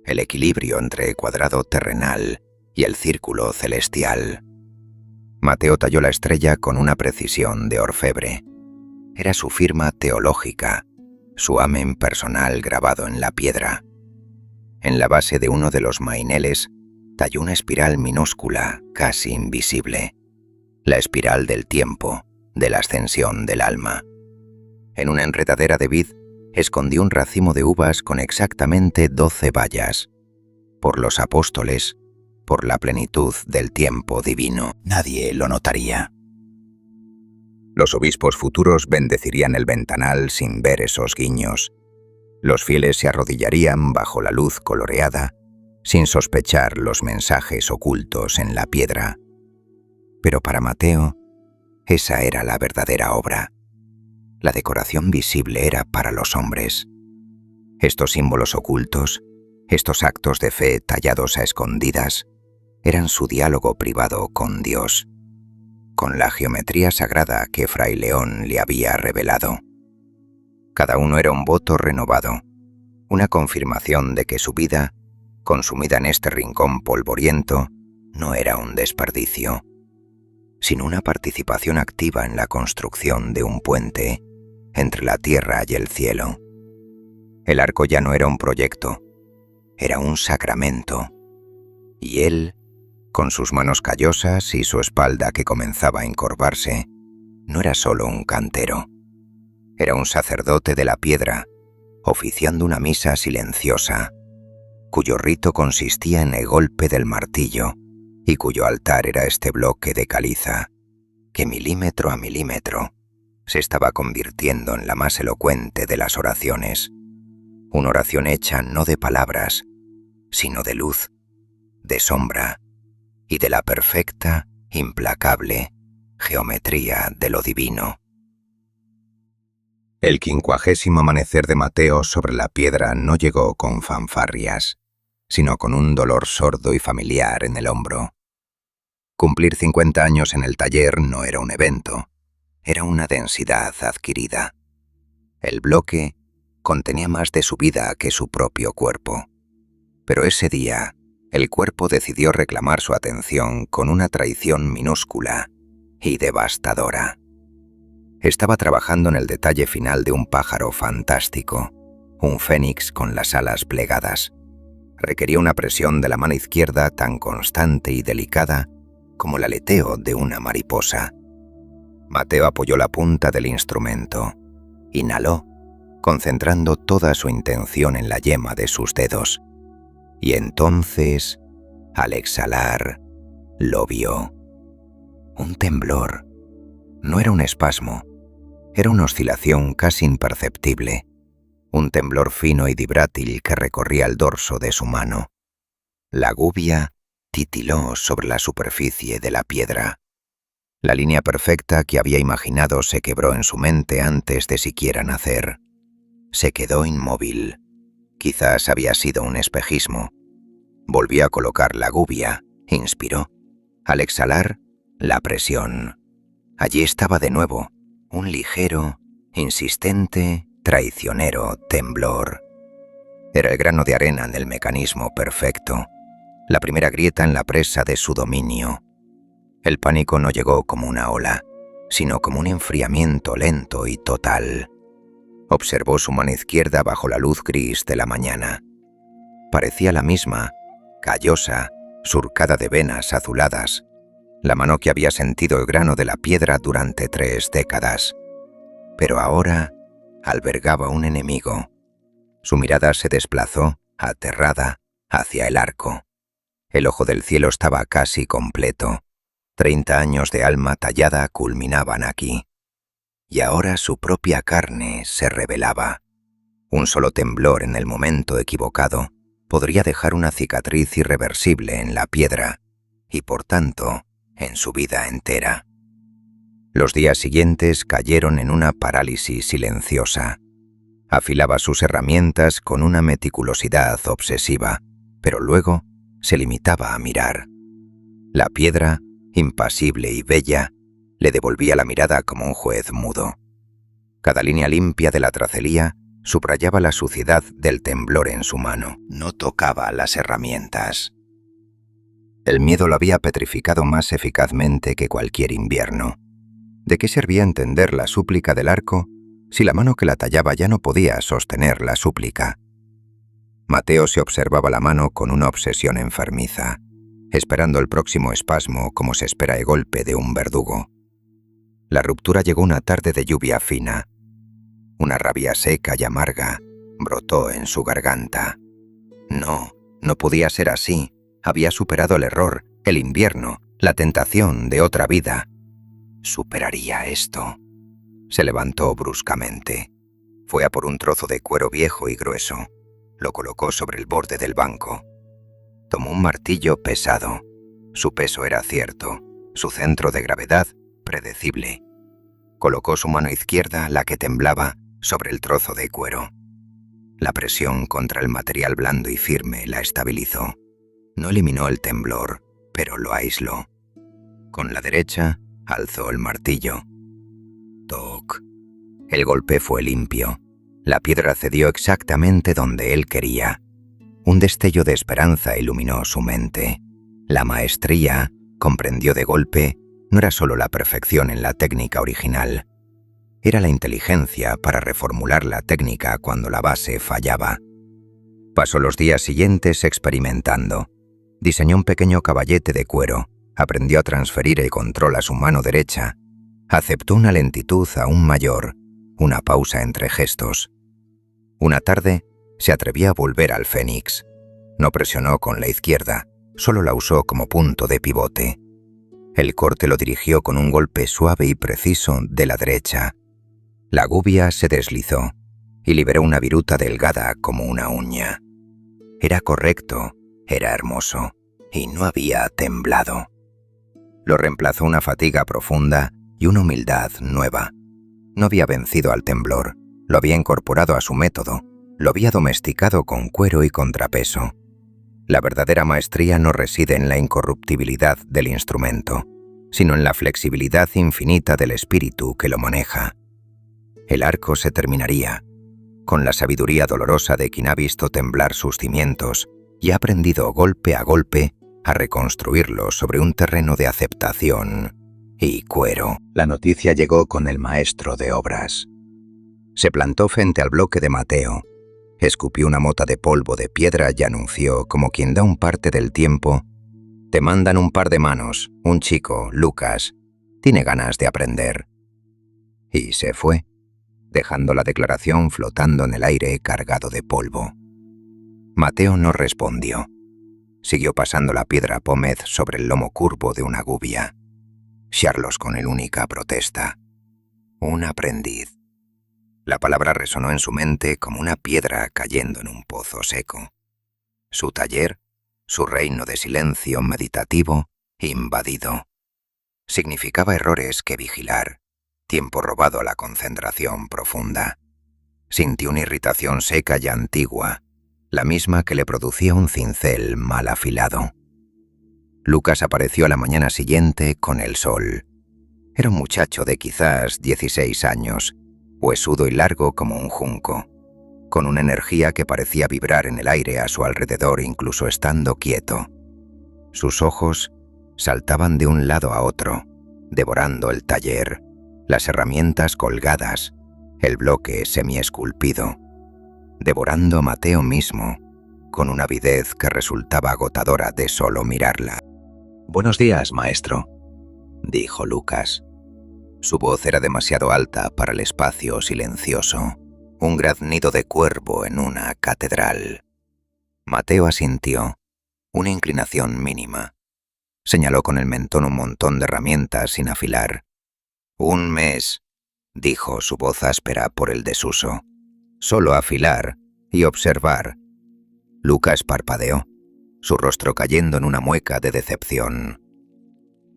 el equilibrio entre el cuadrado terrenal y el círculo celestial. Mateo talló la estrella con una precisión de orfebre. Era su firma teológica, su amén personal grabado en la piedra. En la base de uno de los maineles talló una espiral minúscula, casi invisible, la espiral del tiempo, de la ascensión del alma. En una enredadera de vid escondió un racimo de uvas con exactamente 12 bayas. Por los apóstoles, por la plenitud del tiempo divino. Nadie lo notaría. Los obispos futuros bendecirían el ventanal sin ver esos guiños. Los fieles se arrodillarían bajo la luz coloreada, sin sospechar los mensajes ocultos en la piedra. Pero para Mateo, esa era la verdadera obra. La decoración visible era para los hombres. Estos símbolos ocultos, estos actos de fe tallados a escondidas, eran su diálogo privado con Dios, con la geometría sagrada que Fray León le había revelado. Cada uno era un voto renovado, una confirmación de que su vida, consumida en este rincón polvoriento, no era un desperdicio, sino una participación activa en la construcción de un puente entre la tierra y el cielo. El arco ya no era un proyecto, era un sacramento, y él, con sus manos callosas y su espalda que comenzaba a encorvarse, no era solo un cantero, era un sacerdote de la piedra, oficiando una misa silenciosa, cuyo rito consistía en el golpe del martillo y cuyo altar era este bloque de caliza, que milímetro a milímetro se estaba convirtiendo en la más elocuente de las oraciones, una oración hecha no de palabras, sino de luz, de sombra y de la perfecta, implacable geometría de lo divino. El 50º amanecer de Mateo sobre la piedra no llegó con fanfarrias, sino con un dolor sordo y familiar en el hombro. Cumplir 50 años en el taller no era un evento, era una densidad adquirida. El bloque contenía más de su vida que su propio cuerpo. Pero ese día, el cuerpo decidió reclamar su atención con una traición minúscula y devastadora. Estaba trabajando en el detalle final de un pájaro fantástico, un fénix con las alas plegadas. Requería una presión de la mano izquierda tan constante y delicada como el aleteo de una mariposa. Mateo apoyó la punta del instrumento, inhaló, concentrando toda su intención en la yema de sus dedos. Y entonces, al exhalar, lo vio. Un temblor. No era un espasmo, era una oscilación casi imperceptible, un temblor fino y vibrátil que recorría el dorso de su mano. La gubia titiló sobre la superficie de la piedra. La línea perfecta que había imaginado se quebró en su mente antes de siquiera nacer. Se quedó inmóvil. Quizás había sido un espejismo. Volvió a colocar la gubia, inspiró. Al exhalar, la presión. Allí estaba de nuevo, un ligero, insistente, traicionero temblor. Era el grano de arena en el mecanismo perfecto, la primera grieta en la presa de su dominio. El pánico no llegó como una ola, sino como un enfriamiento lento y total. Observó su mano izquierda bajo la luz gris de la mañana. Parecía la misma, callosa, surcada de venas azuladas, la mano que había sentido el grano de la piedra durante 3 décadas. Pero ahora albergaba un enemigo. Su mirada se desplazó, aterrada, hacia el arco. El ojo del cielo estaba casi completo. 30 años de alma tallada culminaban aquí. Y ahora su propia carne se revelaba. Un solo temblor en el momento equivocado podría dejar una cicatriz irreversible en la piedra, y por tanto, en su vida entera. Los días siguientes cayeron en una parálisis silenciosa. Afilaba sus herramientas con una meticulosidad obsesiva, pero luego se limitaba a mirar. La piedra, impasible y bella, le devolvía la mirada como un juez mudo. Cada línea limpia de la tracería subrayaba la suciedad del temblor en su mano. No tocaba las herramientas. El miedo lo había petrificado más eficazmente que cualquier invierno. ¿De qué servía entender la súplica del arco si la mano que la tallaba ya no podía sostener la súplica? Mateo se observaba la mano con una obsesión enfermiza, esperando el próximo espasmo como se espera el golpe de un verdugo. La ruptura llegó una tarde de lluvia fina. Una rabia seca y amarga brotó en su garganta. No podía ser así. Había superado el error, el invierno, la tentación de otra vida. Superaría esto. Se levantó bruscamente. Fue a por un trozo de cuero viejo y grueso. Lo colocó sobre el borde del banco. Tomó un martillo pesado. Su peso era cierto, su centro de gravedad predecible. Colocó su mano izquierda, la que temblaba, sobre el trozo de cuero. La presión contra el material blando y firme la estabilizó. No eliminó el temblor, pero lo aisló. Con la derecha alzó el martillo. Toc. El golpe fue limpio. La piedra cedió exactamente donde él quería. Un destello de esperanza iluminó su mente. La maestría, comprendió de golpe, no era solo la perfección en la técnica original. Era la inteligencia para reformular la técnica cuando la base fallaba. Pasó los días siguientes experimentando. Diseñó un pequeño caballete de cuero, aprendió a transferir el control a su mano derecha, aceptó una lentitud aún mayor, una pausa entre gestos. Una tarde, se atrevió a volver al fénix. No presionó con la izquierda, solo la usó como punto de pivote. El corte lo dirigió con un golpe suave y preciso de la derecha. La gubia se deslizó y liberó una viruta delgada como una uña. Era correcto, era hermoso, y no había temblado. Lo reemplazó una fatiga profunda y una humildad nueva. No había vencido al temblor, lo había incorporado a su método, lo había domesticado con cuero y contrapeso. La verdadera maestría no reside en la incorruptibilidad del instrumento, sino en la flexibilidad infinita del espíritu que lo maneja. El arco se terminaría, con la sabiduría dolorosa de quien ha visto temblar sus cimientos y ha aprendido golpe a golpe a reconstruirlo sobre un terreno de aceptación y cuero. La noticia llegó con el maestro de obras. Se plantó frente al bloque de Mateo, escupió una mota de polvo de piedra y anunció, como quien da un parte del tiempo: «Te mandan un par de manos, un chico, Lucas, tiene ganas de aprender». Y se fue, dejando la declaración flotando en el aire cargado de polvo. Mateo no respondió. Siguió pasando la piedra pómez sobre el lomo curvo de una gubia. Charlos con el única protesta: un aprendiz. La palabra resonó en su mente como una piedra cayendo en un pozo seco. Su taller, su reino de silencio meditativo, invadido. Significaba errores que vigilar, tiempo robado a la concentración profunda. Sintió una irritación seca y antigua, la misma que le producía un cincel mal afilado. Lucas apareció a la mañana siguiente con el sol. Era un muchacho de quizás 16 años, huesudo y largo como un junco, con una energía que parecía vibrar en el aire a su alrededor incluso estando quieto. Sus ojos saltaban de un lado a otro, devorando el taller, las herramientas colgadas, el bloque semiesculpido, devorando a Mateo mismo, con una avidez que resultaba agotadora de solo mirarla. «Buenos días, maestro», dijo Lucas. Su voz era demasiado alta para el espacio silencioso, un graznido de cuervo en una catedral. Mateo asintió, una inclinación mínima. Señaló con el mentón un montón de herramientas sin afilar. «Un mes», dijo, su voz áspera por el desuso. «Solo afilar y observar». Lucas parpadeó, su rostro cayendo en una mueca de decepción.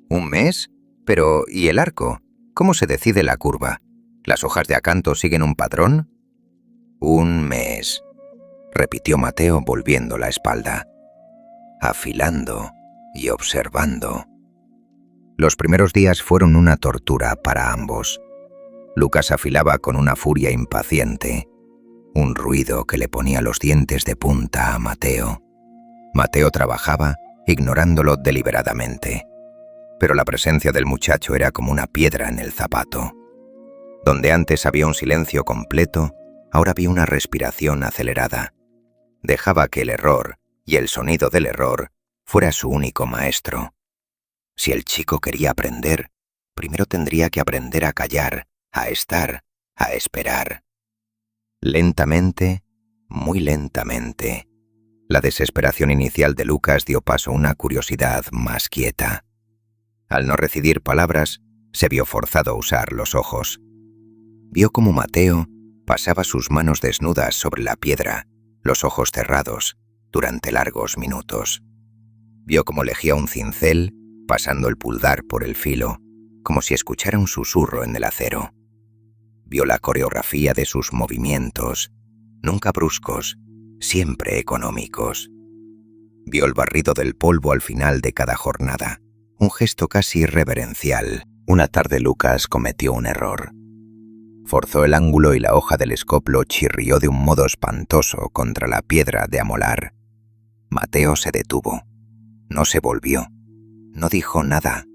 «¿Un mes? Pero, ¿y el arco? ¿Cómo se decide la curva? ¿Las hojas de acanto siguen un patrón?» «Un mes», repitió Mateo volviendo la espalda. «Afilando y observando». Los primeros días fueron una tortura para ambos. Lucas afilaba con una furia impaciente, un ruido que le ponía los dientes de punta a Mateo. Mateo trabajaba, ignorándolo deliberadamente. Pero la presencia del muchacho era como una piedra en el zapato. Donde antes había un silencio completo, ahora había una respiración acelerada. Dejaba que el error y el sonido del error fuera su único maestro. Si el chico quería aprender, primero tendría que aprender a callar, a estar, a esperar. Lentamente, muy lentamente, la desesperación inicial de Lucas dio paso a una curiosidad más quieta. Al no recibir palabras, se vio forzado a usar los ojos. Vio cómo Mateo pasaba sus manos desnudas sobre la piedra, los ojos cerrados, durante largos minutos. Vio cómo lejía un cincel, pasando el pulgar por el filo, como si escuchara un susurro en el acero. Vio la coreografía de sus movimientos, nunca bruscos, siempre económicos. Vio el barrido del polvo al final de cada jornada, un gesto casi reverencial. Una tarde Lucas cometió un error. Forzó el ángulo y la hoja del escoplo chirrió de un modo espantoso contra la piedra de amolar. Mateo se detuvo. No se volvió. No dijo nada.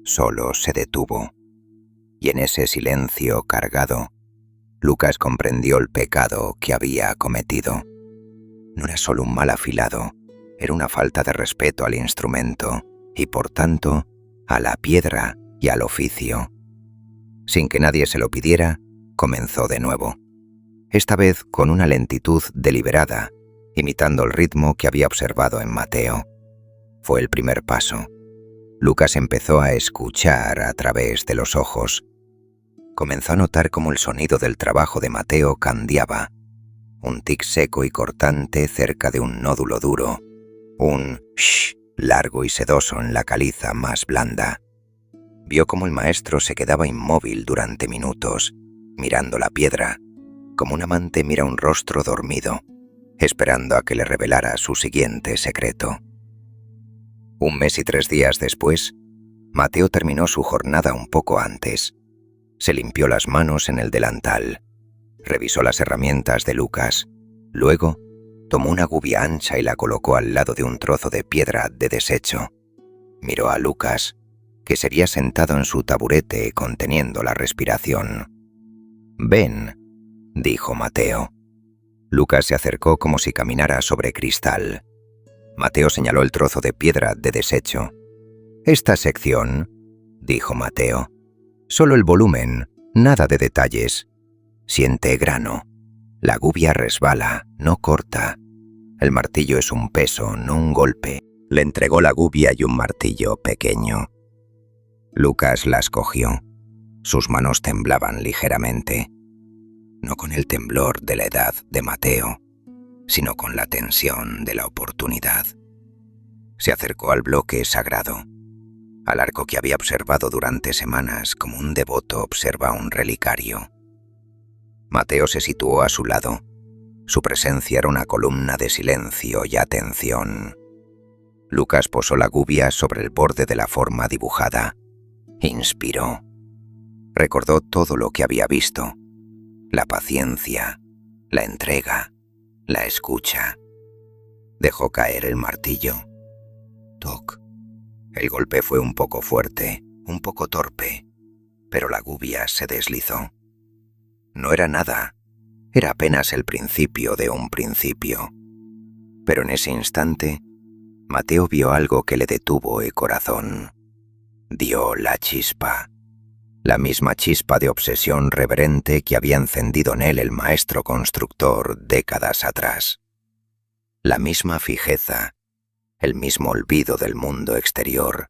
Solo se detuvo. Y en ese silencio cargado, Lucas comprendió el pecado que había cometido. No era solo un mal afilado, era una falta de respeto al instrumento y, por tanto, a la piedra y al oficio. Sin que nadie se lo pidiera, comenzó de nuevo. Esta vez con una lentitud deliberada, imitando el ritmo que había observado en Mateo. Fue el primer paso. Lucas empezó a escuchar a través de los ojos. Comenzó a notar cómo el sonido del trabajo de Mateo cambiaba. Un tic seco y cortante cerca de un nódulo duro. Un shh largo y sedoso en la caliza más blanda. Vio cómo el maestro se quedaba inmóvil durante minutos, mirando la piedra, como un amante mira un rostro dormido, esperando a que le revelara su siguiente secreto. 1 mes y 3 días después, Mateo terminó su jornada un poco antes. Se limpió las manos en el delantal, revisó las herramientas de Lucas, luego tomó una gubia ancha y la colocó al lado de un trozo de piedra de desecho. Miró a Lucas, que seguía sentado en su taburete conteniendo la respiración. «Ven», dijo Mateo. Lucas se acercó como si caminara sobre cristal. Mateo señaló el trozo de piedra de desecho. «Esta sección», dijo Mateo. «Solo el volumen, nada de detalles. Siente grano. La gubia resbala, no corta. El martillo es un peso, no un golpe». Le entregó la gubia y un martillo pequeño. Lucas las cogió. Sus manos temblaban ligeramente. No con el temblor de la edad de Mateo, sino con la tensión de la oportunidad. Se acercó al bloque sagrado, al arco que había observado durante semanas como un devoto observa un relicario. Mateo se situó a su lado. Su presencia era una columna de silencio y atención. Lucas posó la gubia sobre el borde de la forma dibujada. Inspiró. Recordó todo lo que había visto. La paciencia, la entrega, la escucha. Dejó caer el martillo. Toc. El golpe fue un poco fuerte, un poco torpe, pero la gubia se deslizó. No era nada, era apenas el principio de un principio. Pero en ese instante, Mateo vio algo que le detuvo el corazón. Dio la chispa. La misma chispa de obsesión reverente que había encendido en él el maestro constructor décadas atrás. La misma fijeza, el mismo olvido del mundo exterior,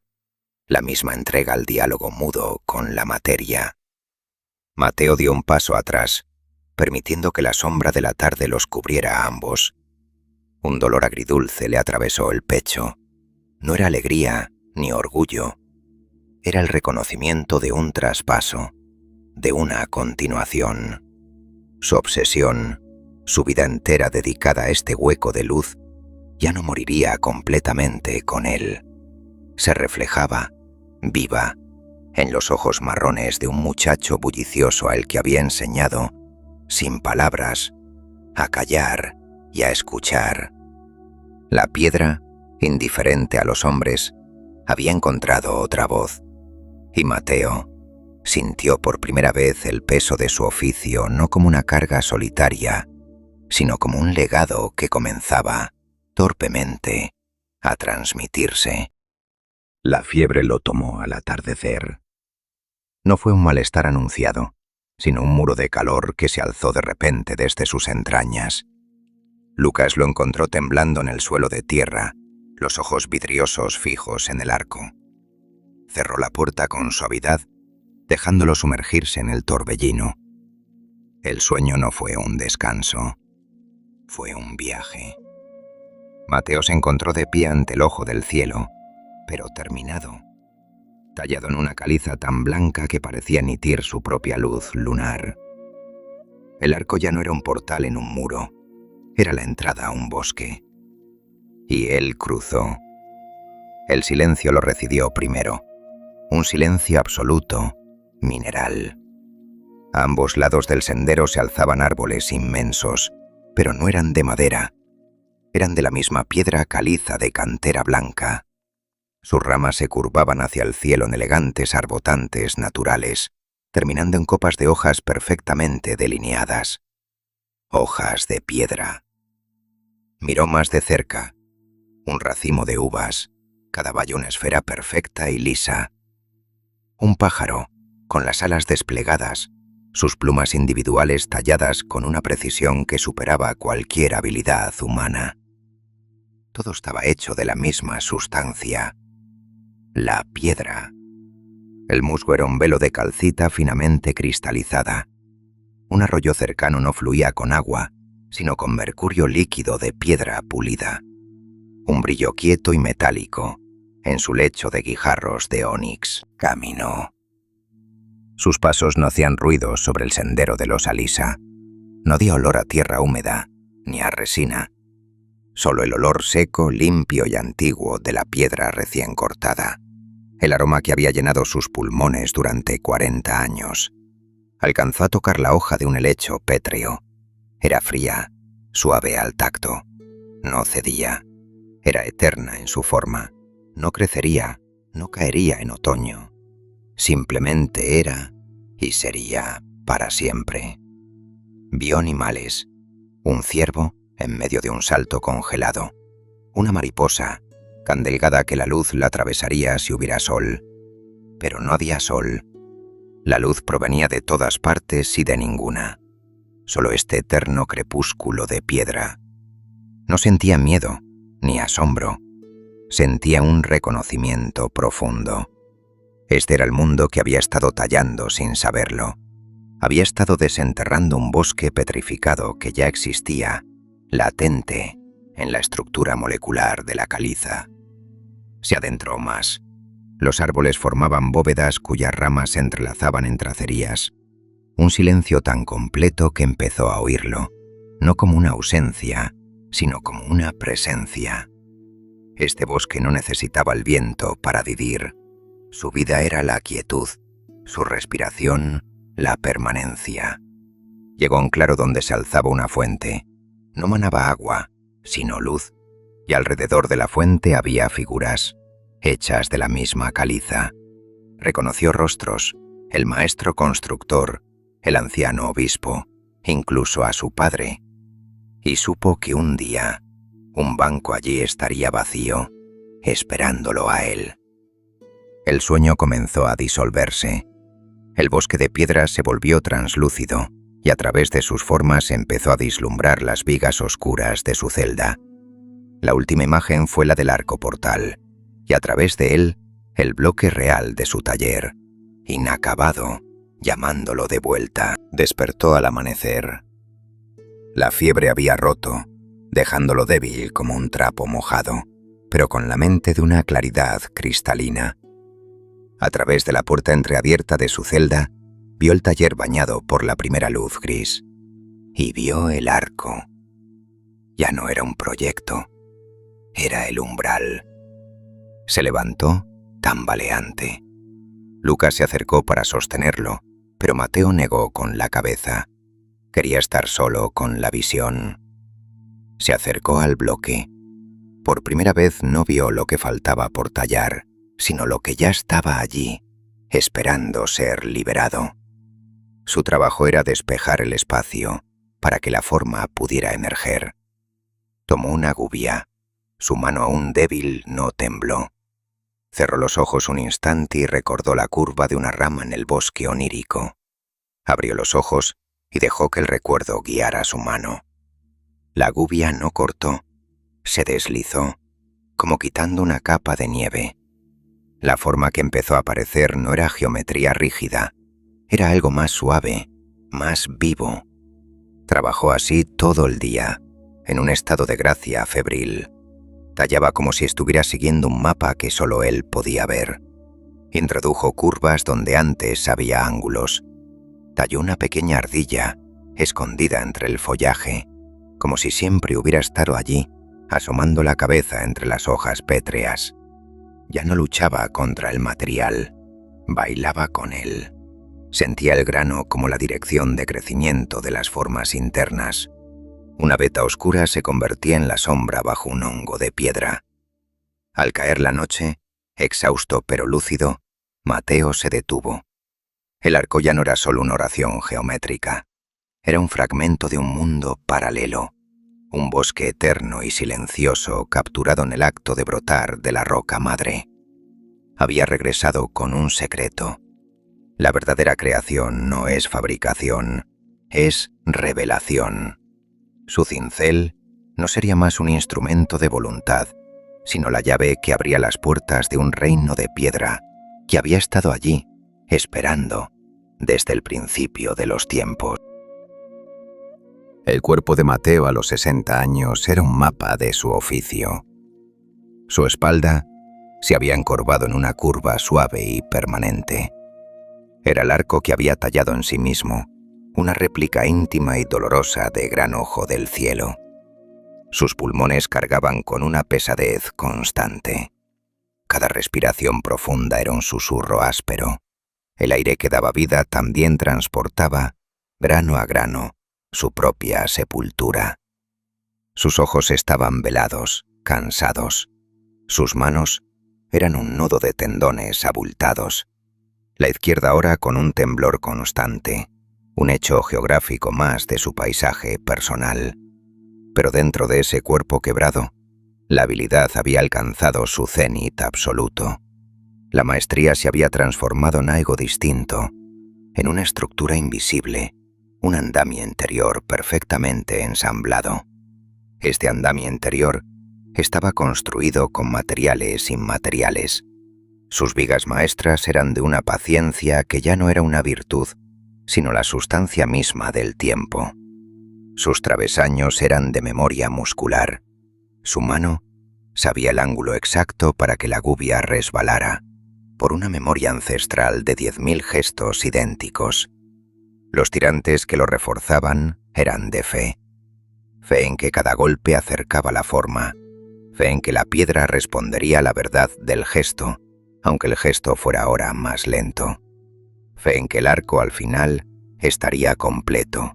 la misma entrega al diálogo mudo con la materia. Mateo dio un paso atrás, permitiendo que la sombra de la tarde los cubriera a ambos. Un dolor agridulce le atravesó el pecho. No era alegría ni orgullo. Era el reconocimiento de un traspaso, de una continuación. Su obsesión, su vida entera dedicada a este hueco de luz, ya no moriría completamente con él. Se reflejaba, viva, en los ojos marrones de un muchacho bullicioso al que había enseñado, sin palabras, a callar y a escuchar. La piedra, indiferente a los hombres, había encontrado otra voz. Y Mateo sintió por primera vez el peso de su oficio no como una carga solitaria, sino como un legado que comenzaba, torpemente, a transmitirse. La fiebre lo tomó al atardecer. No fue un malestar anunciado, sino un muro de calor que se alzó de repente desde sus entrañas. Lucas lo encontró temblando en el suelo de tierra, los ojos vidriosos fijos en el arco. Cerró la puerta con suavidad, dejándolo sumergirse en el torbellino. El sueño no fue un descanso, fue un viaje. Mateo se encontró de pie ante el ojo del cielo, pero terminado, tallado en una caliza tan blanca que parecía emitir su propia luz lunar. El arco ya no era un portal en un muro, era la entrada a un bosque. y él cruzó. El silencio lo recibió primero, un silencio absoluto, mineral. A ambos lados del sendero se alzaban árboles inmensos, pero no eran de madera, eran de la misma piedra caliza de cantera blanca. Sus ramas se curvaban hacia el cielo en elegantes arbotantes naturales, terminando en copas de hojas perfectamente delineadas. Hojas de piedra. Miró más de cerca. Un racimo de uvas, cada vallo una esfera perfecta y lisa. Un pájaro, con las alas desplegadas, sus plumas individuales talladas con una precisión que superaba cualquier habilidad humana. Todo estaba hecho de la misma sustancia. La piedra. El musgo era un velo de calcita finamente cristalizada. Un arroyo cercano no fluía con agua, sino con mercurio líquido de piedra pulida. Un brillo quieto y metálico, en su lecho de guijarros de ónix, caminó. Sus pasos no hacían ruido sobre el sendero de los Alisa. No dio olor a tierra húmeda, ni a resina. Solo el olor seco, limpio y antiguo de la piedra recién cortada. El aroma que había llenado sus pulmones durante 40 años. Alcanzó a tocar la hoja de un helecho pétreo. Era fría, suave al tacto. No cedía. Era eterna en su forma. No crecería, no caería en otoño. Simplemente era y sería para siempre. Vio animales. Un ciervo en medio de un salto congelado. Una mariposa, tan delgada que la luz la atravesaría si hubiera sol. Pero no había sol. La luz provenía de todas partes y de ninguna. Solo este eterno crepúsculo de piedra. No sentía miedo, ni asombro. Sentía un reconocimiento profundo. Este era el mundo que había estado tallando sin saberlo. Había estado desenterrando un bosque petrificado que ya existía, latente, en la estructura molecular de la caliza. Se adentró más. Los árboles formaban bóvedas cuyas ramas se entrelazaban en tracerías. Un silencio tan completo que empezó a oírlo, no como una ausencia, sino como una presencia. Este bosque no necesitaba el viento para vivir. Su vida era la quietud, su respiración, la permanencia. Llegó a un claro donde se alzaba una fuente. No manaba agua, sino luz, y alrededor de la fuente había figuras, hechas de la misma caliza. Reconoció rostros, el maestro constructor, el anciano obispo, incluso a su padre, y supo que un día un banco allí estaría vacío, esperándolo a él. El sueño comenzó a disolverse. El bosque de piedras se volvió translúcido, y a través de sus formas empezó a vislumbrar las vigas oscuras de su celda. La última imagen fue la del arco portal, y a través de él, el bloque real de su taller, inacabado, llamándolo de vuelta. Despertó al amanecer. La fiebre había roto, dejándolo débil como un trapo mojado, pero con la mente de una claridad cristalina. A través de la puerta entreabierta de su celda, vio el taller bañado por la primera luz gris. Y vio el arco. Ya no era un proyecto, era el umbral. Se levantó, tambaleante. Lucas se acercó para sostenerlo, pero Mateo negó con la cabeza. Quería estar solo con la visión. Se acercó al bloque. Por primera vez no vio lo que faltaba por tallar, sino lo que ya estaba allí, esperando ser liberado. Su trabajo era despejar el espacio, para que la forma pudiera emerger. Tomó una gubia. Su mano aún débil no tembló. Cerró los ojos un instante y recordó la curva de una rama en el bosque onírico. Abrió los ojos y dejó que el recuerdo guiara su mano. La gubia no cortó, se deslizó, como quitando una capa de nieve. La forma que empezó a aparecer no era geometría rígida, era algo más suave, más vivo. Trabajó así todo el día, en un estado de gracia febril. Tallaba como si estuviera siguiendo un mapa que solo él podía ver. Introdujo curvas donde antes había ángulos. Talló una pequeña ardilla, escondida entre el follaje, como si siempre hubiera estado allí, asomando la cabeza entre las hojas pétreas. Ya no luchaba contra el material, bailaba con él. Sentía el grano como la dirección de crecimiento de las formas internas. Una veta oscura se convertía en la sombra bajo un hongo de piedra. Al caer la noche, exhausto pero lúcido, Mateo se detuvo. El arco ya no era solo una oración geométrica. Era un fragmento de un mundo paralelo, un bosque eterno y silencioso capturado en el acto de brotar de la roca madre. Había regresado con un secreto. La verdadera creación no es fabricación, es revelación. Su cincel no sería más un instrumento de voluntad, sino la llave que abría las puertas de un reino de piedra que había estado allí, esperando, desde el principio de los tiempos. El cuerpo de Mateo a los 60 años era un mapa de su oficio. Su espalda se había encorvado en una curva suave y permanente. Era el arco que había tallado en sí mismo, una réplica íntima y dolorosa de gran ojo del cielo. Sus pulmones cargaban con una pesadez constante. Cada respiración profunda era un susurro áspero. El aire que daba vida también transportaba, grano a grano, su propia sepultura. Sus ojos estaban velados, cansados. Sus manos eran un nudo de tendones abultados. La izquierda ahora con un temblor constante, un hecho geográfico más de su paisaje personal. Pero dentro de ese cuerpo quebrado, la habilidad había alcanzado su cenit absoluto. La maestría se había transformado en algo distinto, en una estructura invisible, un andamio interior perfectamente ensamblado. Este andamio interior estaba construido con materiales inmateriales. Sus vigas maestras eran de una paciencia que ya no era una virtud, sino la sustancia misma del tiempo. Sus travesaños eran de memoria muscular. Su mano sabía el ángulo exacto para que la gubia resbalara, por una memoria ancestral de 10.000 gestos idénticos. Los tirantes que lo reforzaban eran de fe. Fe en que cada golpe acercaba la forma. Fe en que la piedra respondería a la verdad del gesto, aunque el gesto fuera ahora más lento. Fe en que el arco al final estaría completo,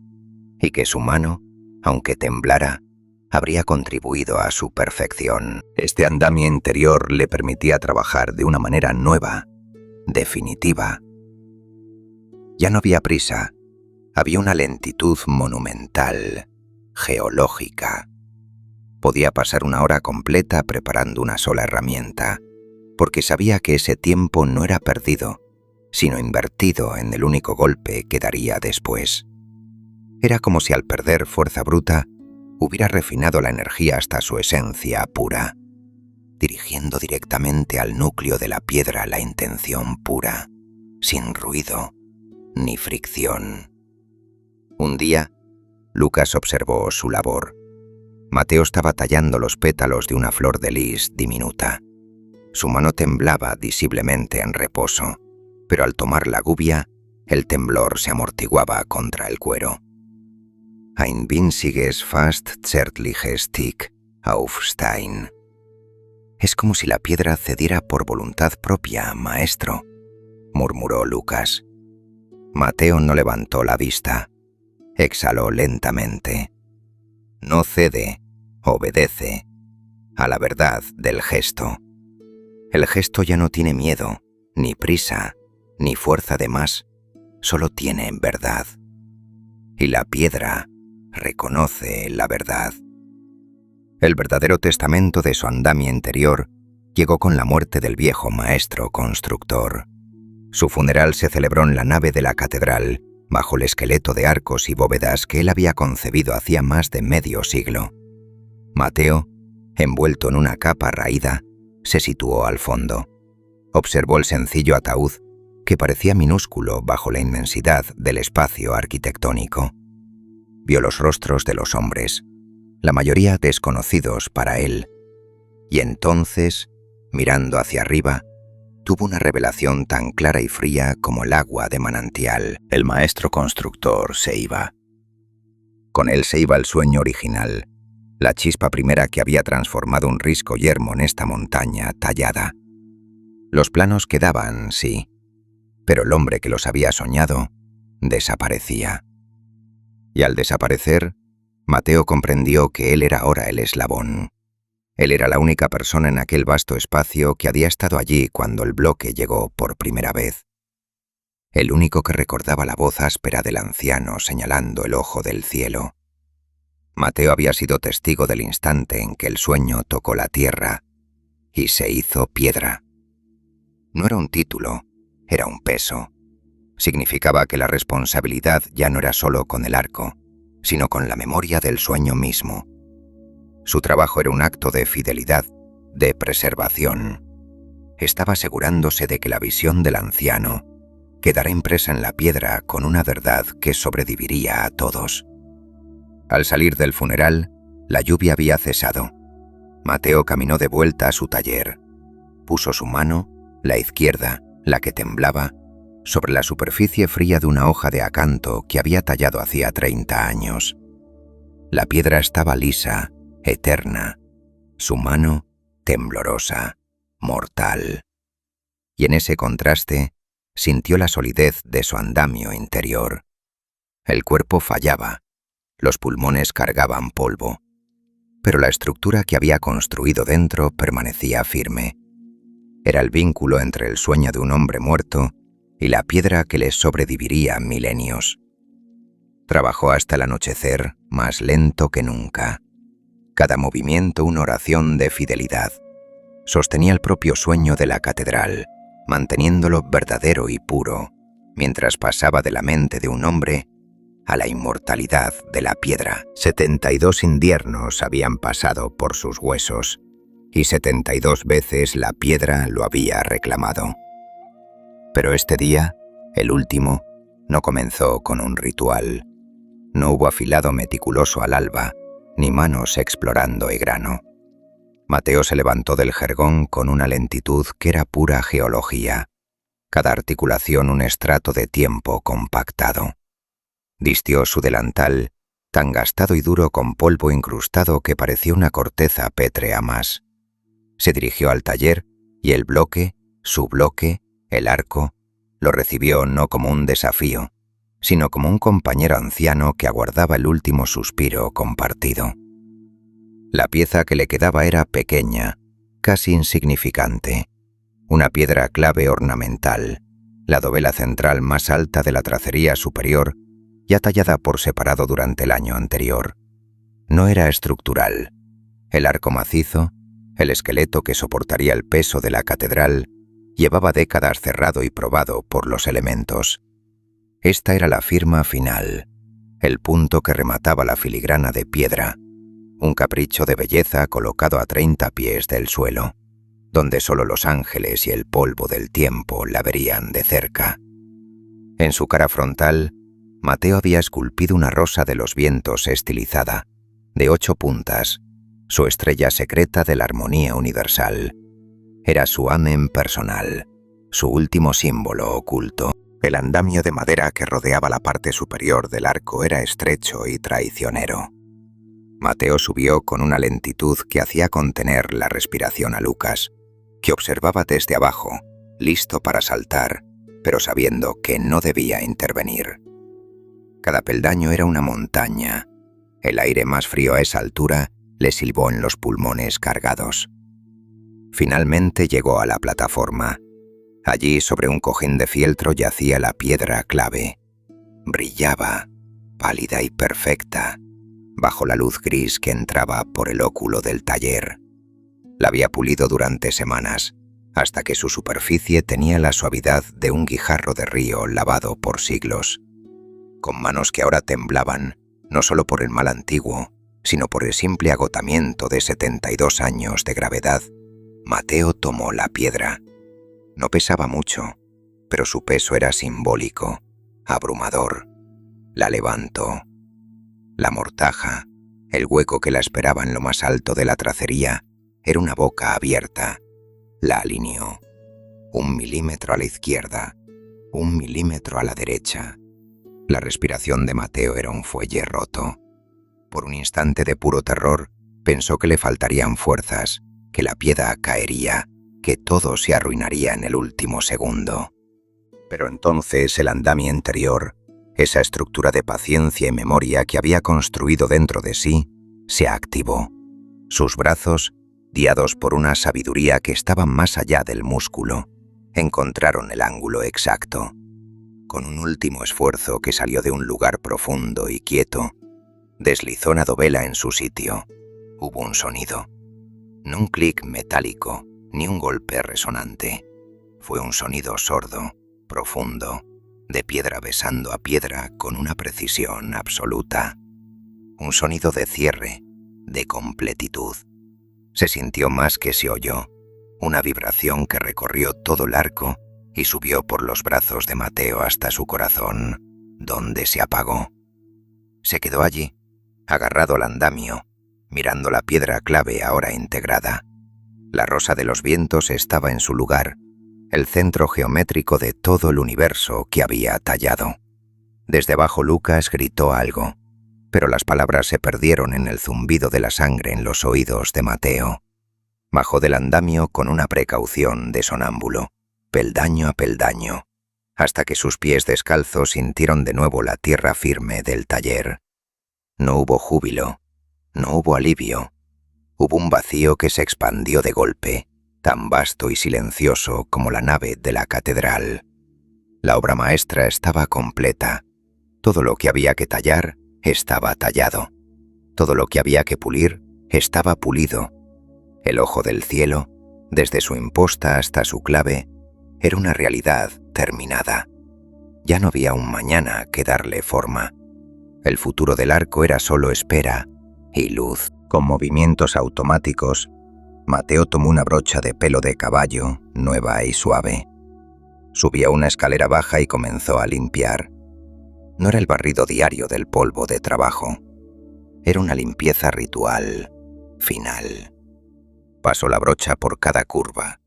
y que su mano, aunque temblara, habría contribuido a su perfección. Este andamio interior le permitía trabajar de una manera nueva, definitiva. Ya no había prisa, había una lentitud monumental, geológica. Podía pasar una hora completa preparando una sola herramienta, porque sabía que ese tiempo no era perdido, sino invertido en el único golpe que daría después. Era como si al perder fuerza bruta, hubiera refinado la energía hasta su esencia pura, dirigiendo directamente al núcleo de la piedra la intención pura, sin ruido ni fricción. Un día, Lucas observó su labor. Mateo estaba tallando los pétalos de una flor de lis diminuta. Su mano temblaba visiblemente en reposo, pero al tomar la gubia, el temblor se amortiguaba contra el cuero. Ein winziges fast zärtliches Stück Aufstein. Es como si la piedra cediera por voluntad propia, maestro, murmuró Lucas. Mateo no levantó la vista. Exhaló lentamente. No cede, obedece a la verdad del gesto. El gesto ya no tiene miedo, ni prisa, ni fuerza de más, solo tiene verdad. Y la piedra reconoce la verdad. El verdadero testamento de su andamio interior llegó con la muerte del viejo maestro constructor. Su funeral se celebró en la nave de la catedral, bajo el esqueleto de arcos y bóvedas que él había concebido hacía más de medio siglo. Mateo, envuelto en una capa raída, se situó al fondo. Observó el sencillo ataúd, que parecía minúsculo bajo la inmensidad del espacio arquitectónico. Vio los rostros de los hombres, la mayoría desconocidos para él, y entonces, mirando hacia arriba, tuvo una revelación tan clara y fría como el agua de manantial. El maestro constructor se iba. Con él se iba el sueño original, la chispa primera que había transformado un risco yermo en esta montaña tallada. Los planos quedaban, sí, pero el hombre que los había soñado desaparecía. Y al desaparecer, Mateo comprendió que él era ahora el eslabón. Él era la única persona en aquel vasto espacio que había estado allí cuando el bloque llegó por primera vez. El único que recordaba la voz áspera del anciano señalando el ojo del cielo. Mateo había sido testigo del instante en que el sueño tocó la tierra y se hizo piedra. No era un título, era un peso. Significaba que la responsabilidad ya no era solo con el arco, sino con la memoria del sueño mismo. Su trabajo era un acto de fidelidad, de preservación. Estaba asegurándose de que la visión del anciano quedara impresa en la piedra con una verdad que sobreviviría a todos. Al salir del funeral, la lluvia había cesado. Mateo caminó de vuelta a su taller. Puso su mano, la izquierda, la que temblaba, sobre la superficie fría de una hoja de acanto que había tallado hacía 30 años. La piedra estaba lisa, eterna, su mano temblorosa, mortal. Y en ese contraste sintió la solidez de su andamio interior. El cuerpo fallaba, los pulmones cargaban polvo, pero la estructura que había construido dentro permanecía firme. Era el vínculo entre el sueño de un hombre muerto y la piedra que le sobreviviría milenios. Trabajó hasta el anochecer, más lento que nunca. Cada movimiento una oración de fidelidad. Sostenía el propio sueño de la catedral, manteniéndolo verdadero y puro, mientras pasaba de la mente de un hombre a la inmortalidad de la piedra. 72 inviernos habían pasado por sus huesos, y 72 veces la piedra lo había reclamado. Pero este día, el último, no comenzó con un ritual. No hubo afilado meticuloso al alba, ni manos explorando el grano. Mateo se levantó del jergón con una lentitud que era pura geología, cada articulación un estrato de tiempo compactado. Vistió su delantal, tan gastado y duro con polvo incrustado que parecía una corteza pétrea más. Se dirigió al taller y el bloque, su bloque, el arco, lo recibió no como un desafío, sino como un compañero anciano que aguardaba el último suspiro compartido. La pieza que le quedaba era pequeña, casi insignificante, una piedra clave ornamental, la dovela central más alta de la tracería superior, ya tallada por separado durante el año anterior. No era estructural. El arco macizo, el esqueleto que soportaría el peso de la catedral, llevaba décadas cerrado y probado por los elementos. Esta era la firma final, el punto que remataba la filigrana de piedra, un capricho de belleza colocado a 30 pies del suelo, donde solo los ángeles y el polvo del tiempo la verían de cerca. En su cara frontal, Mateo había esculpido una rosa de los vientos estilizada, de 8 puntas, su estrella secreta de la armonía universal. Era su amen personal, su último símbolo oculto. El andamio de madera que rodeaba la parte superior del arco era estrecho y traicionero. Mateo subió con una lentitud que hacía contener la respiración a Lucas, que observaba desde abajo, listo para saltar, pero sabiendo que no debía intervenir. Cada peldaño era una montaña. El aire más frío a esa altura le silbó en los pulmones cargados. Finalmente llegó a la plataforma. Allí, sobre un cojín de fieltro, yacía la piedra clave. Brillaba, pálida y perfecta, bajo la luz gris que entraba por el óculo del taller. La había pulido durante semanas, hasta que su superficie tenía la suavidad de un guijarro de río lavado por siglos. Con manos que ahora temblaban, no solo por el mal antiguo, sino por el simple agotamiento de 72 años de gravedad, Mateo tomó la piedra. No pesaba mucho, pero su peso era simbólico, abrumador. La levantó. La mortaja, el hueco que la esperaba en lo más alto de la tracería, era una boca abierta. La alineó. 1 milímetro a la izquierda, 1 milímetro a la derecha. La respiración de Mateo era un fuelle roto. Por un instante de puro terror, Pensó que le faltarían fuerzas, que la piedra caería, que todo se arruinaría en el último segundo. Pero entonces el andamio interior, esa estructura de paciencia y memoria que había construido dentro de sí, se activó. Sus brazos, guiados por una sabiduría que estaba más allá del músculo, encontraron el ángulo exacto. Con un último esfuerzo que salió de un lugar profundo y quieto, deslizó una dovela en su sitio. Hubo un sonido. No un clic metálico, ni un golpe resonante. Fue un sonido sordo, profundo, de piedra besando a piedra con una precisión absoluta. Un sonido de cierre, de completitud. Se sintió más que se oyó, una vibración que recorrió todo el arco y subió por los brazos de Mateo hasta su corazón, donde se apagó. Se quedó allí, agarrado al andamio, mirando la piedra clave ahora integrada. La rosa de los vientos estaba en su lugar, el centro geométrico de todo el universo que había tallado. Desde abajo Lucas gritó algo, pero las palabras se perdieron en el zumbido de la sangre en los oídos de Mateo. Bajó del andamio con una precaución de sonámbulo, peldaño a peldaño, hasta que sus pies descalzos sintieron de nuevo la tierra firme del taller. No hubo júbilo, no hubo alivio. Hubo un vacío que se expandió de golpe, tan vasto y silencioso como la nave de la catedral. La obra maestra estaba completa. Todo lo que había que tallar estaba tallado. Todo lo que había que pulir estaba pulido. El ojo del cielo, desde su imposta hasta su clave, era una realidad terminada. Ya no había un mañana que darle forma. El futuro del arco era solo espera y luz. Con movimientos automáticos, Mateo tomó una brocha de pelo de caballo, nueva y suave. Subió una escalera baja y comenzó a limpiar. No era el barrido diario del polvo de trabajo. Era una limpieza ritual, final. Pasó la brocha por cada curva,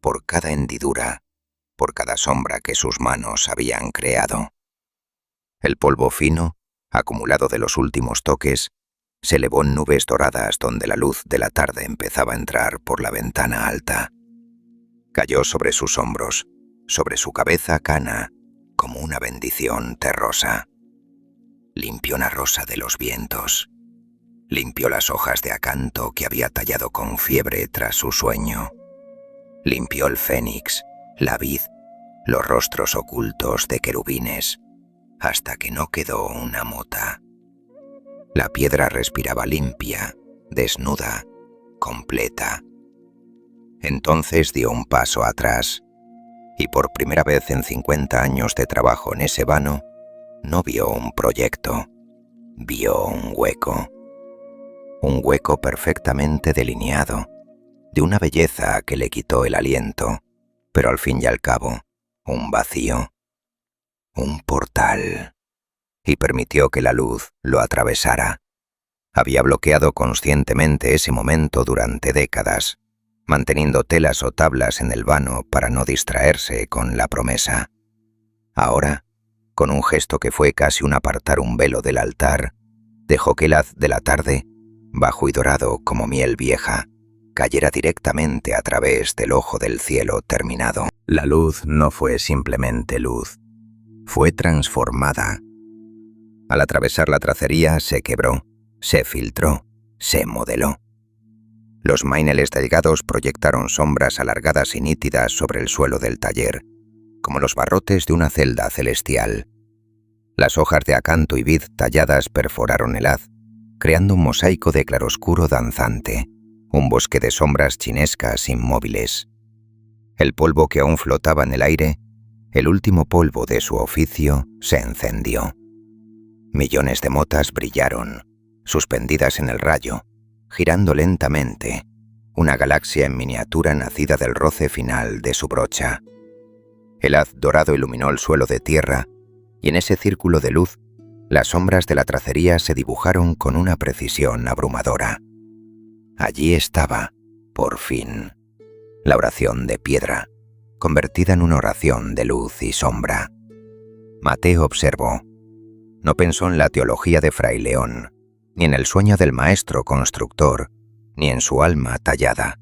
por cada hendidura, por cada sombra que sus manos habían creado. El polvo fino, acumulado de los últimos toques, se elevó en nubes doradas donde la luz de la tarde empezaba a entrar por la ventana alta. Cayó sobre sus hombros, sobre su cabeza cana, como una bendición terrosa. Limpió una rosa de los vientos. Limpió las hojas de acanto que había tallado con fiebre tras su sueño. Limpió el fénix, la vid, los rostros ocultos de querubines, hasta que no quedó una mota. La piedra respiraba limpia, desnuda, completa. Entonces dio un paso atrás, y por primera vez en 50 años de trabajo en ese vano, no vio un proyecto, vio un hueco perfectamente delineado, de una belleza que le quitó el aliento, pero al fin y al cabo, un vacío, un portal. Y permitió que la luz lo atravesara. Había bloqueado conscientemente ese momento durante décadas, manteniendo telas o tablas en el vano para no distraerse con la promesa. Ahora, con un gesto que fue casi un apartar un velo del altar, dejó que el haz de la tarde, bajo y dorado como miel vieja, cayera directamente a través del ojo del cielo terminado. La luz no fue simplemente luz, fue transformada. Al atravesar la tracería se quebró, se filtró, se modeló. Los maineles delgados proyectaron sombras alargadas y nítidas sobre el suelo del taller, como los barrotes de una celda celestial. Las hojas de acanto y vid talladas perforaron el haz, creando un mosaico de claroscuro danzante, un bosque de sombras chinescas inmóviles. El polvo que aún flotaba en el aire, el último polvo de su oficio, se encendió. Millones de motas brillaron, suspendidas en el rayo, girando lentamente, una galaxia en miniatura nacida del roce final de su brocha. El haz dorado iluminó el suelo de tierra, y en ese círculo de luz, las sombras de la tracería se dibujaron con una precisión abrumadora. Allí estaba, por fin, la oración de piedra, convertida en una oración de luz y sombra. Mateo observó. No pensó en la teología de Fray León, ni en el sueño del maestro constructor, ni en su alma tallada.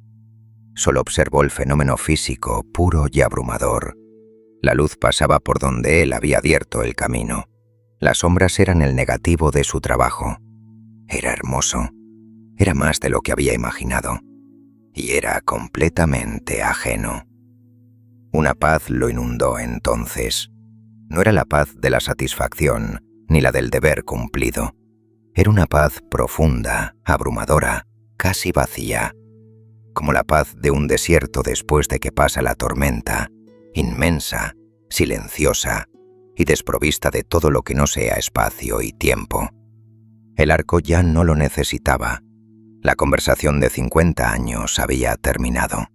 Solo observó el fenómeno físico puro y abrumador. La luz pasaba por donde él había abierto el camino. Las sombras eran el negativo de su trabajo. Era hermoso. Era más de lo que había imaginado. Y era completamente ajeno. Una paz lo inundó entonces. No era la paz de la satisfacción, ni la del deber cumplido. Era una paz profunda, abrumadora, casi vacía. Como la paz de un desierto después de que pasa la tormenta, inmensa, silenciosa y desprovista de todo lo que no sea espacio y tiempo. El arco ya no lo necesitaba. La conversación de 50 años había terminado.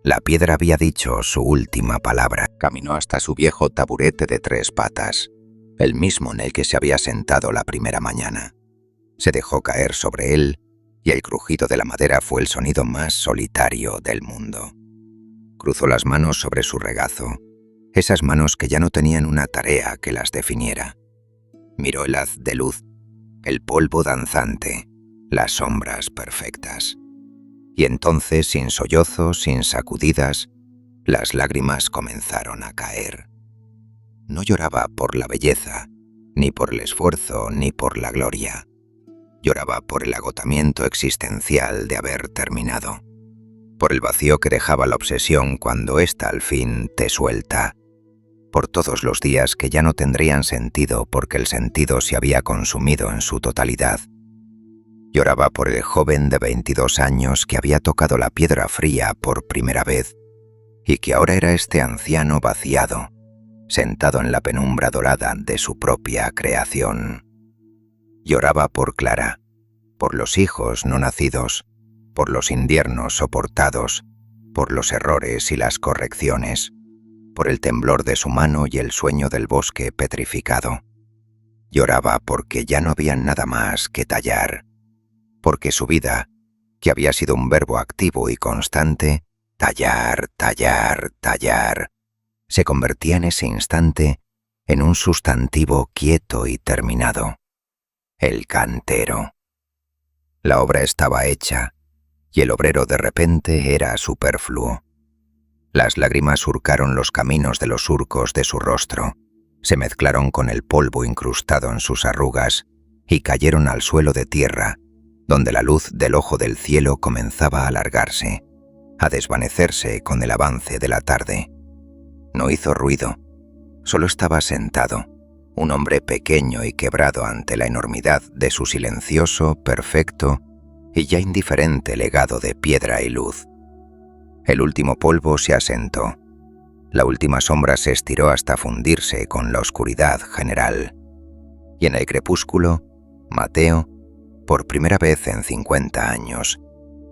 La piedra había dicho su última palabra. Caminó hasta su viejo taburete de 3 patas, el mismo en el que se había sentado la primera mañana. Se dejó caer sobre él y el crujido de la madera fue el sonido más solitario del mundo. Cruzó las manos sobre su regazo, esas manos que ya no tenían una tarea que las definiera. Miró el haz de luz, el polvo danzante, las sombras perfectas. Y entonces, sin sollozos, sin sacudidas, las lágrimas comenzaron a caer. No lloraba por la belleza, ni por el esfuerzo, ni por la gloria. Lloraba por el agotamiento existencial de haber terminado, por el vacío que dejaba la obsesión cuando ésta al fin te suelta, por todos los días que ya no tendrían sentido porque el sentido se había consumido en su totalidad. Lloraba por el joven de 22 años que había tocado la piedra fría por primera vez y que ahora era este anciano vaciado, sentado en la penumbra dorada de su propia creación. Lloraba por Clara, por los hijos no nacidos, por los inviernos soportados, por los errores y las correcciones, por el temblor de su mano y el sueño del bosque petrificado. Lloraba porque ya no había nada más que tallar, porque su vida, que había sido un verbo activo y constante, tallar, tallar, tallar, se convertía en ese instante en un sustantivo quieto y terminado. El cantero. La obra estaba hecha, y el obrero de repente era superfluo. Las lágrimas surcaron los caminos de los surcos de su rostro, se mezclaron con el polvo incrustado en sus arrugas y cayeron al suelo de tierra, donde la luz del ojo del cielo comenzaba a alargarse, a desvanecerse con el avance de la tarde. No hizo ruido, solo estaba sentado, un hombre pequeño y quebrado ante la enormidad de su silencioso, perfecto y ya indiferente legado de piedra y luz. El último polvo se asentó, la última sombra se estiró hasta fundirse con la oscuridad general, y en el crepúsculo, Mateo, por primera vez en 50 años,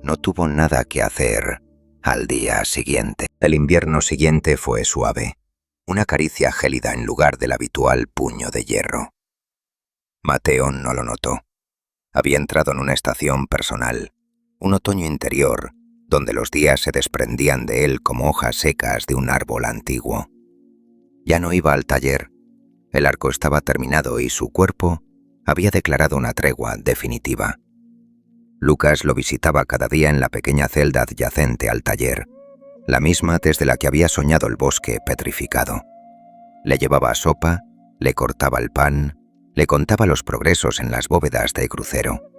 no tuvo nada que hacer al día siguiente. El invierno siguiente fue suave, una caricia gélida en lugar del habitual puño de hierro. Mateo no lo notó. Había entrado en una estación personal, un otoño interior, donde los días se desprendían de él como hojas secas de un árbol antiguo. Ya no iba al taller, el arco estaba terminado y su cuerpo había declarado una tregua definitiva. Lucas lo visitaba cada día en la pequeña celda adyacente al taller, la misma desde la que había soñado el bosque petrificado. Le llevaba sopa, le cortaba el pan, le contaba los progresos en las bóvedas del crucero.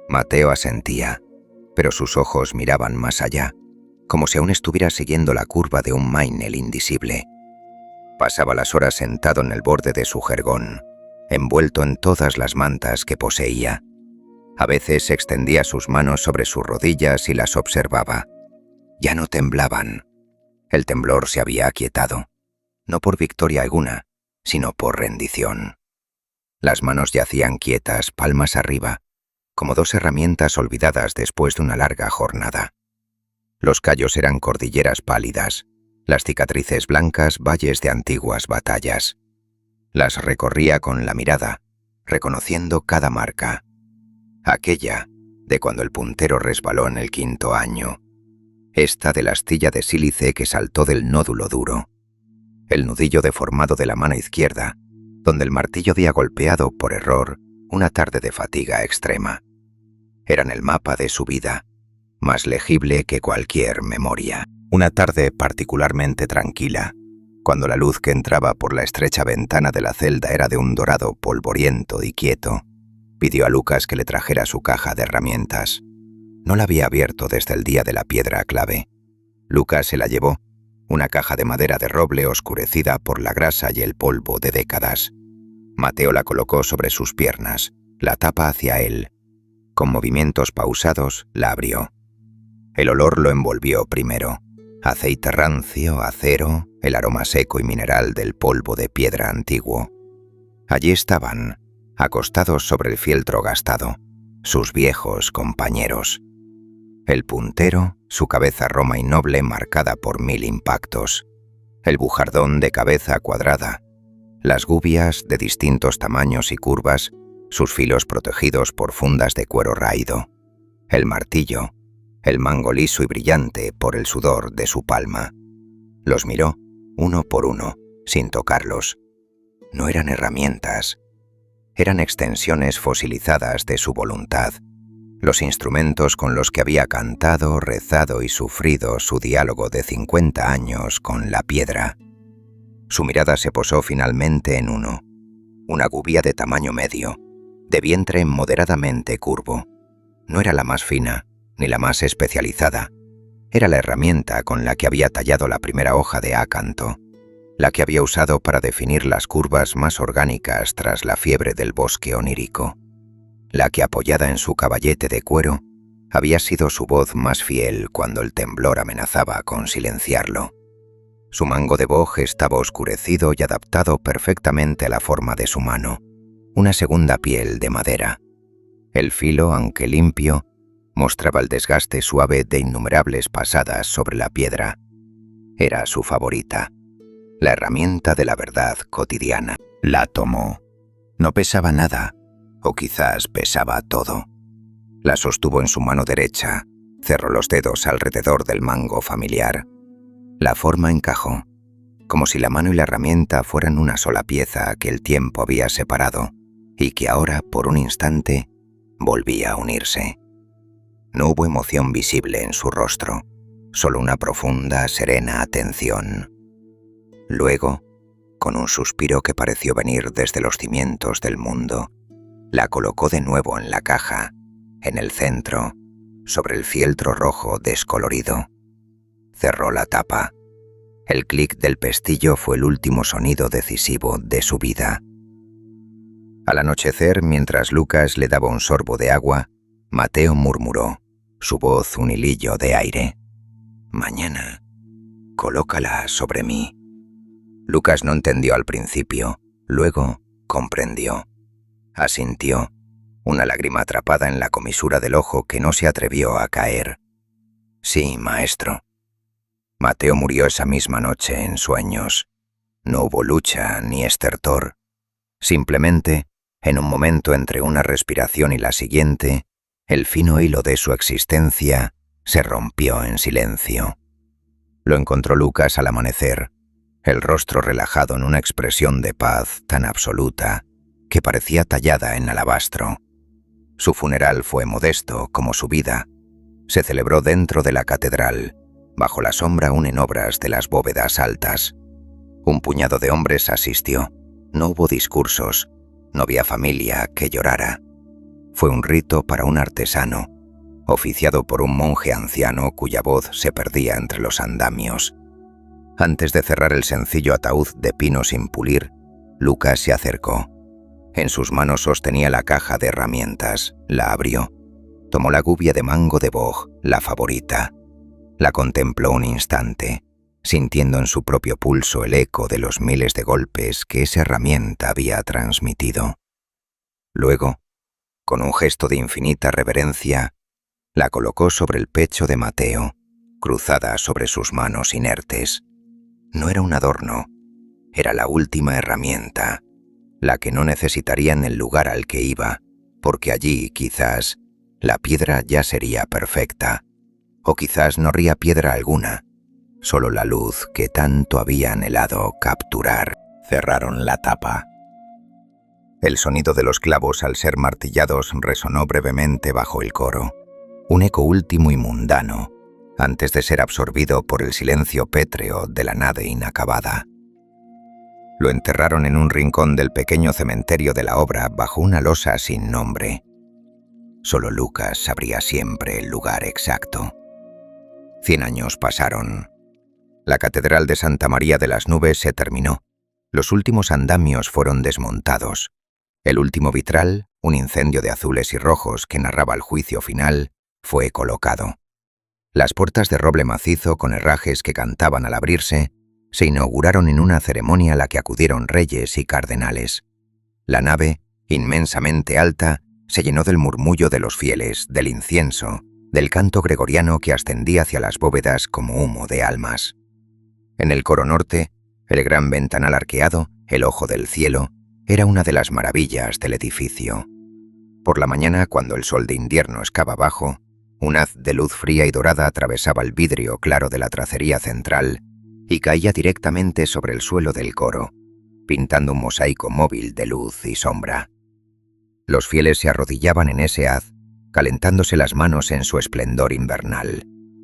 Mateo asentía, pero sus ojos miraban más allá, como si aún estuviera siguiendo la curva de un Meinel indisible. Pasaba las horas sentado en el borde de su jergón, envuelto en todas las mantas que poseía. A veces extendía sus manos sobre sus rodillas y las observaba. Ya no temblaban. El temblor se había aquietado, no por victoria alguna, sino por rendición. Las manos yacían quietas, palmas arriba, como 2 herramientas olvidadas después de una larga jornada. Los callos eran cordilleras pálidas, las cicatrices blancas valles de antiguas batallas. Las recorría con la mirada, reconociendo cada marca. Aquella, de cuando el puntero resbaló en el 5º año. Esta de la astilla de sílice que saltó del nódulo duro. El nudillo deformado de la mano izquierda, donde el martillo había golpeado por error una tarde de fatiga extrema. Eran el mapa de su vida, más legible que cualquier memoria. Una tarde particularmente tranquila, cuando la luz que entraba por la estrecha ventana de la celda era de un dorado polvoriento y quieto, pidió a Lucas que le trajera su caja de herramientas. No la había abierto desde el día de la piedra clave. Lucas se la llevó, una caja de madera de roble oscurecida por la grasa y el polvo de décadas. Mateo la colocó sobre sus piernas, la tapa hacia él. Con movimientos pausados, la abrió. El olor lo envolvió primero. Aceite rancio, acero, el aroma seco y mineral del polvo de piedra antiguo. Allí estaban, acostados sobre el fieltro gastado, sus viejos compañeros. El puntero, su cabeza roma y noble marcada por 1000 impactos. El bujardón de cabeza cuadrada. Las gubias de distintos tamaños y curvas, sus filos protegidos por fundas de cuero raído. El martillo, el mango liso y brillante por el sudor de su palma. Los miró, uno por uno, sin tocarlos. No eran herramientas. Eran extensiones fosilizadas de su voluntad. Los instrumentos con los que había cantado, rezado y sufrido su diálogo de 50 años con la piedra. Su mirada se posó finalmente en uno, una gubia de tamaño medio, de vientre moderadamente curvo. No era la más fina, ni la más especializada. Era la herramienta con la que había tallado la primera hoja de acanto, la que había usado para definir las curvas más orgánicas tras la fiebre del bosque onírico, la que, apoyada en su caballete de cuero, había sido su voz más fiel cuando el temblor amenazaba con silenciarlo. Su mango de boj estaba oscurecido y adaptado perfectamente a la forma de su mano, una segunda piel de madera. El filo, aunque limpio, mostraba el desgaste suave de innumerables pasadas sobre la piedra. Era su favorita, la herramienta de la verdad cotidiana. La tomó. No pesaba nada, o quizás pesaba todo. La sostuvo en su mano derecha, cerró los dedos alrededor del mango familiar. La forma encajó, como si la mano y la herramienta fueran una sola pieza que el tiempo había separado y que ahora, por un instante, volvía a unirse. No hubo emoción visible en su rostro, solo una profunda, serena atención. Luego, con un suspiro que pareció venir desde los cimientos del mundo, la colocó de nuevo en la caja, en el centro, sobre el fieltro rojo descolorido. Cerró la tapa. El clic del pestillo fue el último sonido decisivo de su vida. Al anochecer, mientras Lucas le daba un sorbo de agua, Mateo murmuró, su voz un hilillo de aire. «Mañana, colócala sobre mí». Lucas no entendió al principio, luego comprendió. Asintió, una lágrima atrapada en la comisura del ojo que no se atrevió a caer. «Sí, maestro». Mateo murió esa misma noche en sueños. No hubo lucha ni estertor. Simplemente, en un momento entre una respiración y la siguiente, el fino hilo de su existencia se rompió en silencio. Lo encontró Lucas al amanecer, el rostro relajado en una expresión de paz tan absoluta que parecía tallada en alabastro. Su funeral fue modesto como su vida. Se celebró dentro de la catedral, bajo la sombra aún en obras de las bóvedas altas. Un puñado de hombres asistió. No hubo discursos, no había familia que llorara. Fue un rito para un artesano, oficiado por un monje anciano cuya voz se perdía entre los andamios. Antes de cerrar el sencillo ataúd de pino sin pulir, Lucas se acercó. En sus manos sostenía la caja de herramientas. La abrió. Tomó la gubia de mango de boj, la favorita. La contempló un instante, sintiendo en su propio pulso el eco de los miles de golpes que esa herramienta había transmitido. Luego, con un gesto de infinita reverencia, la colocó sobre el pecho de Mateo, cruzada sobre sus manos inertes. No era un adorno, era la última herramienta, la que no necesitaría en el lugar al que iba, porque allí, quizás, la piedra ya sería perfecta, o quizás no habría piedra alguna, solo la luz que tanto había anhelado capturar. Cerraron la tapa. El sonido de los clavos al ser martillados resonó brevemente bajo el coro, un eco último y mundano, antes de ser absorbido por el silencio pétreo de la nave inacabada. Lo enterraron en un rincón del pequeño cementerio de la obra bajo una losa sin nombre. Solo Lucas sabría siempre el lugar exacto. 100 años pasaron. La Catedral de Santa María de las Nubes se terminó. Los últimos andamios fueron desmontados. El último vitral, un incendio de azules y rojos que narraba el juicio final, fue colocado. Las puertas de roble macizo con herrajes que cantaban al abrirse se inauguraron en una ceremonia a la que acudieron reyes y cardenales. La nave, inmensamente alta, se llenó del murmullo de los fieles, del incienso, del canto gregoriano que ascendía hacia las bóvedas como humo de almas. En el coro norte, el gran ventanal arqueado, el ojo del cielo, era una de las maravillas del edificio. Por la mañana, cuando el sol de invierno escaba abajo, un haz de luz fría y dorada atravesaba el vidrio claro de la tracería central y caía directamente sobre el suelo del coro, pintando un mosaico móvil de luz y sombra. Los fieles se arrodillaban en ese haz, calentándose las manos en su esplendor invernal,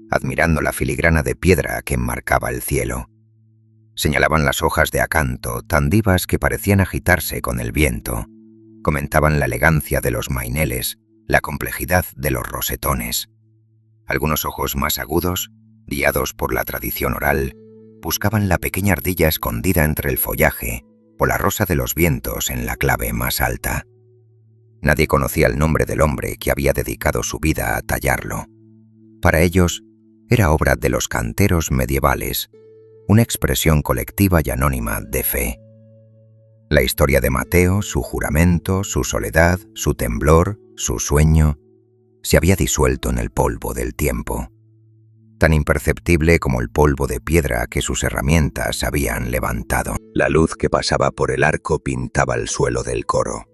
admirando la filigrana de piedra que enmarcaba el cielo. Señalaban las hojas de acanto, tan divas que parecían agitarse con el viento. Comentaban la elegancia de los maineles, la complejidad de los rosetones. Algunos ojos más agudos, guiados por la tradición oral, buscaban la pequeña ardilla escondida entre el follaje o la rosa de los vientos en la clave más alta. Nadie conocía el nombre del hombre que había dedicado su vida a tallarlo. Para ellos, era obra de los canteros medievales, una expresión colectiva y anónima de fe. La historia de Mateo, su juramento, su soledad, su temblor, su sueño, se había disuelto en el polvo del tiempo, tan imperceptible como el polvo de piedra que sus herramientas habían levantado. La luz que pasaba por el arco pintaba el suelo del coro,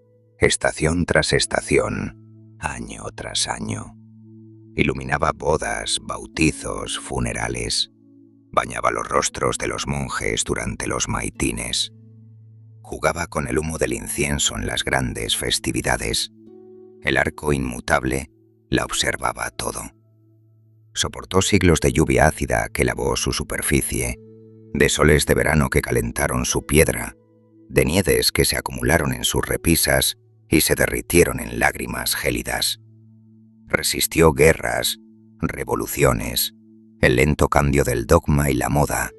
estación tras estación, año tras año. Iluminaba bodas, bautizos, funerales. Bañaba los rostros de los monjes durante los maitines. Jugaba con el humo del incienso en las grandes festividades. El arco inmutable la observaba todo. Soportó siglos de lluvia ácida que lavó su superficie, de soles de verano que calentaron su piedra, de nieves que se acumularon en sus repisas y se derritieron en lágrimas gélidas. Resistió guerras, revoluciones, el lento cambio del dogma y la moda.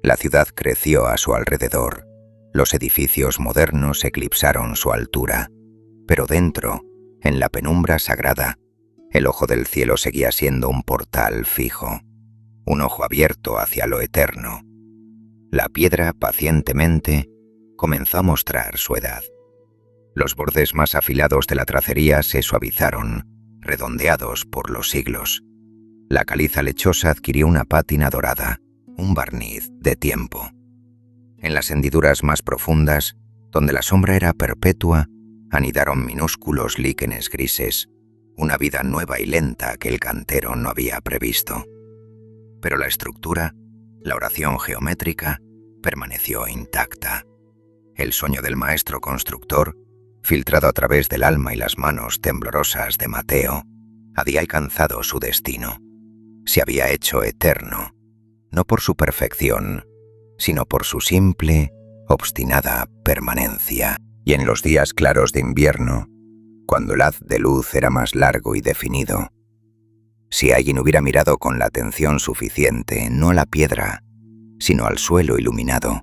La ciudad creció a su alrededor. Los edificios modernos eclipsaron su altura, pero dentro, en la penumbra sagrada, el ojo del cielo seguía siendo un portal fijo, un ojo abierto hacia lo eterno. La piedra, pacientemente, comenzó a mostrar su edad. Los bordes más afilados de la tracería se suavizaron, redondeados por los siglos. La caliza lechosa adquirió una pátina dorada, un barniz de tiempo. En las hendiduras más profundas, donde la sombra era perpetua, anidaron minúsculos líquenes grises, una vida nueva y lenta que el cantero no había previsto. Pero la estructura, la oración geométrica, permaneció intacta. El sueño del maestro constructor, filtrado a través del alma y las manos temblorosas de Mateo, había alcanzado su destino. Se había hecho eterno, no por su perfección, sino por su simple, obstinada permanencia. Y en los días claros de invierno, cuando el haz de luz era más largo y definido, si alguien hubiera mirado con la atención suficiente no a la piedra, sino al suelo iluminado,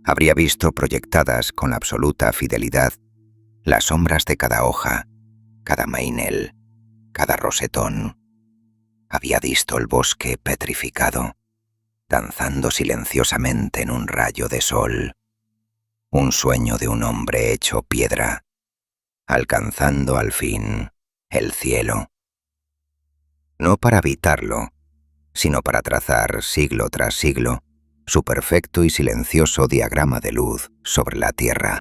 habría visto proyectadas con absoluta fidelidad las sombras de cada hoja, cada mainel, cada rosetón. Había visto el bosque petrificado, danzando silenciosamente en un rayo de sol, un sueño de un hombre hecho piedra, alcanzando al fin el cielo. No para habitarlo, sino para trazar siglo tras siglo su perfecto y silencioso diagrama de luz sobre la tierra.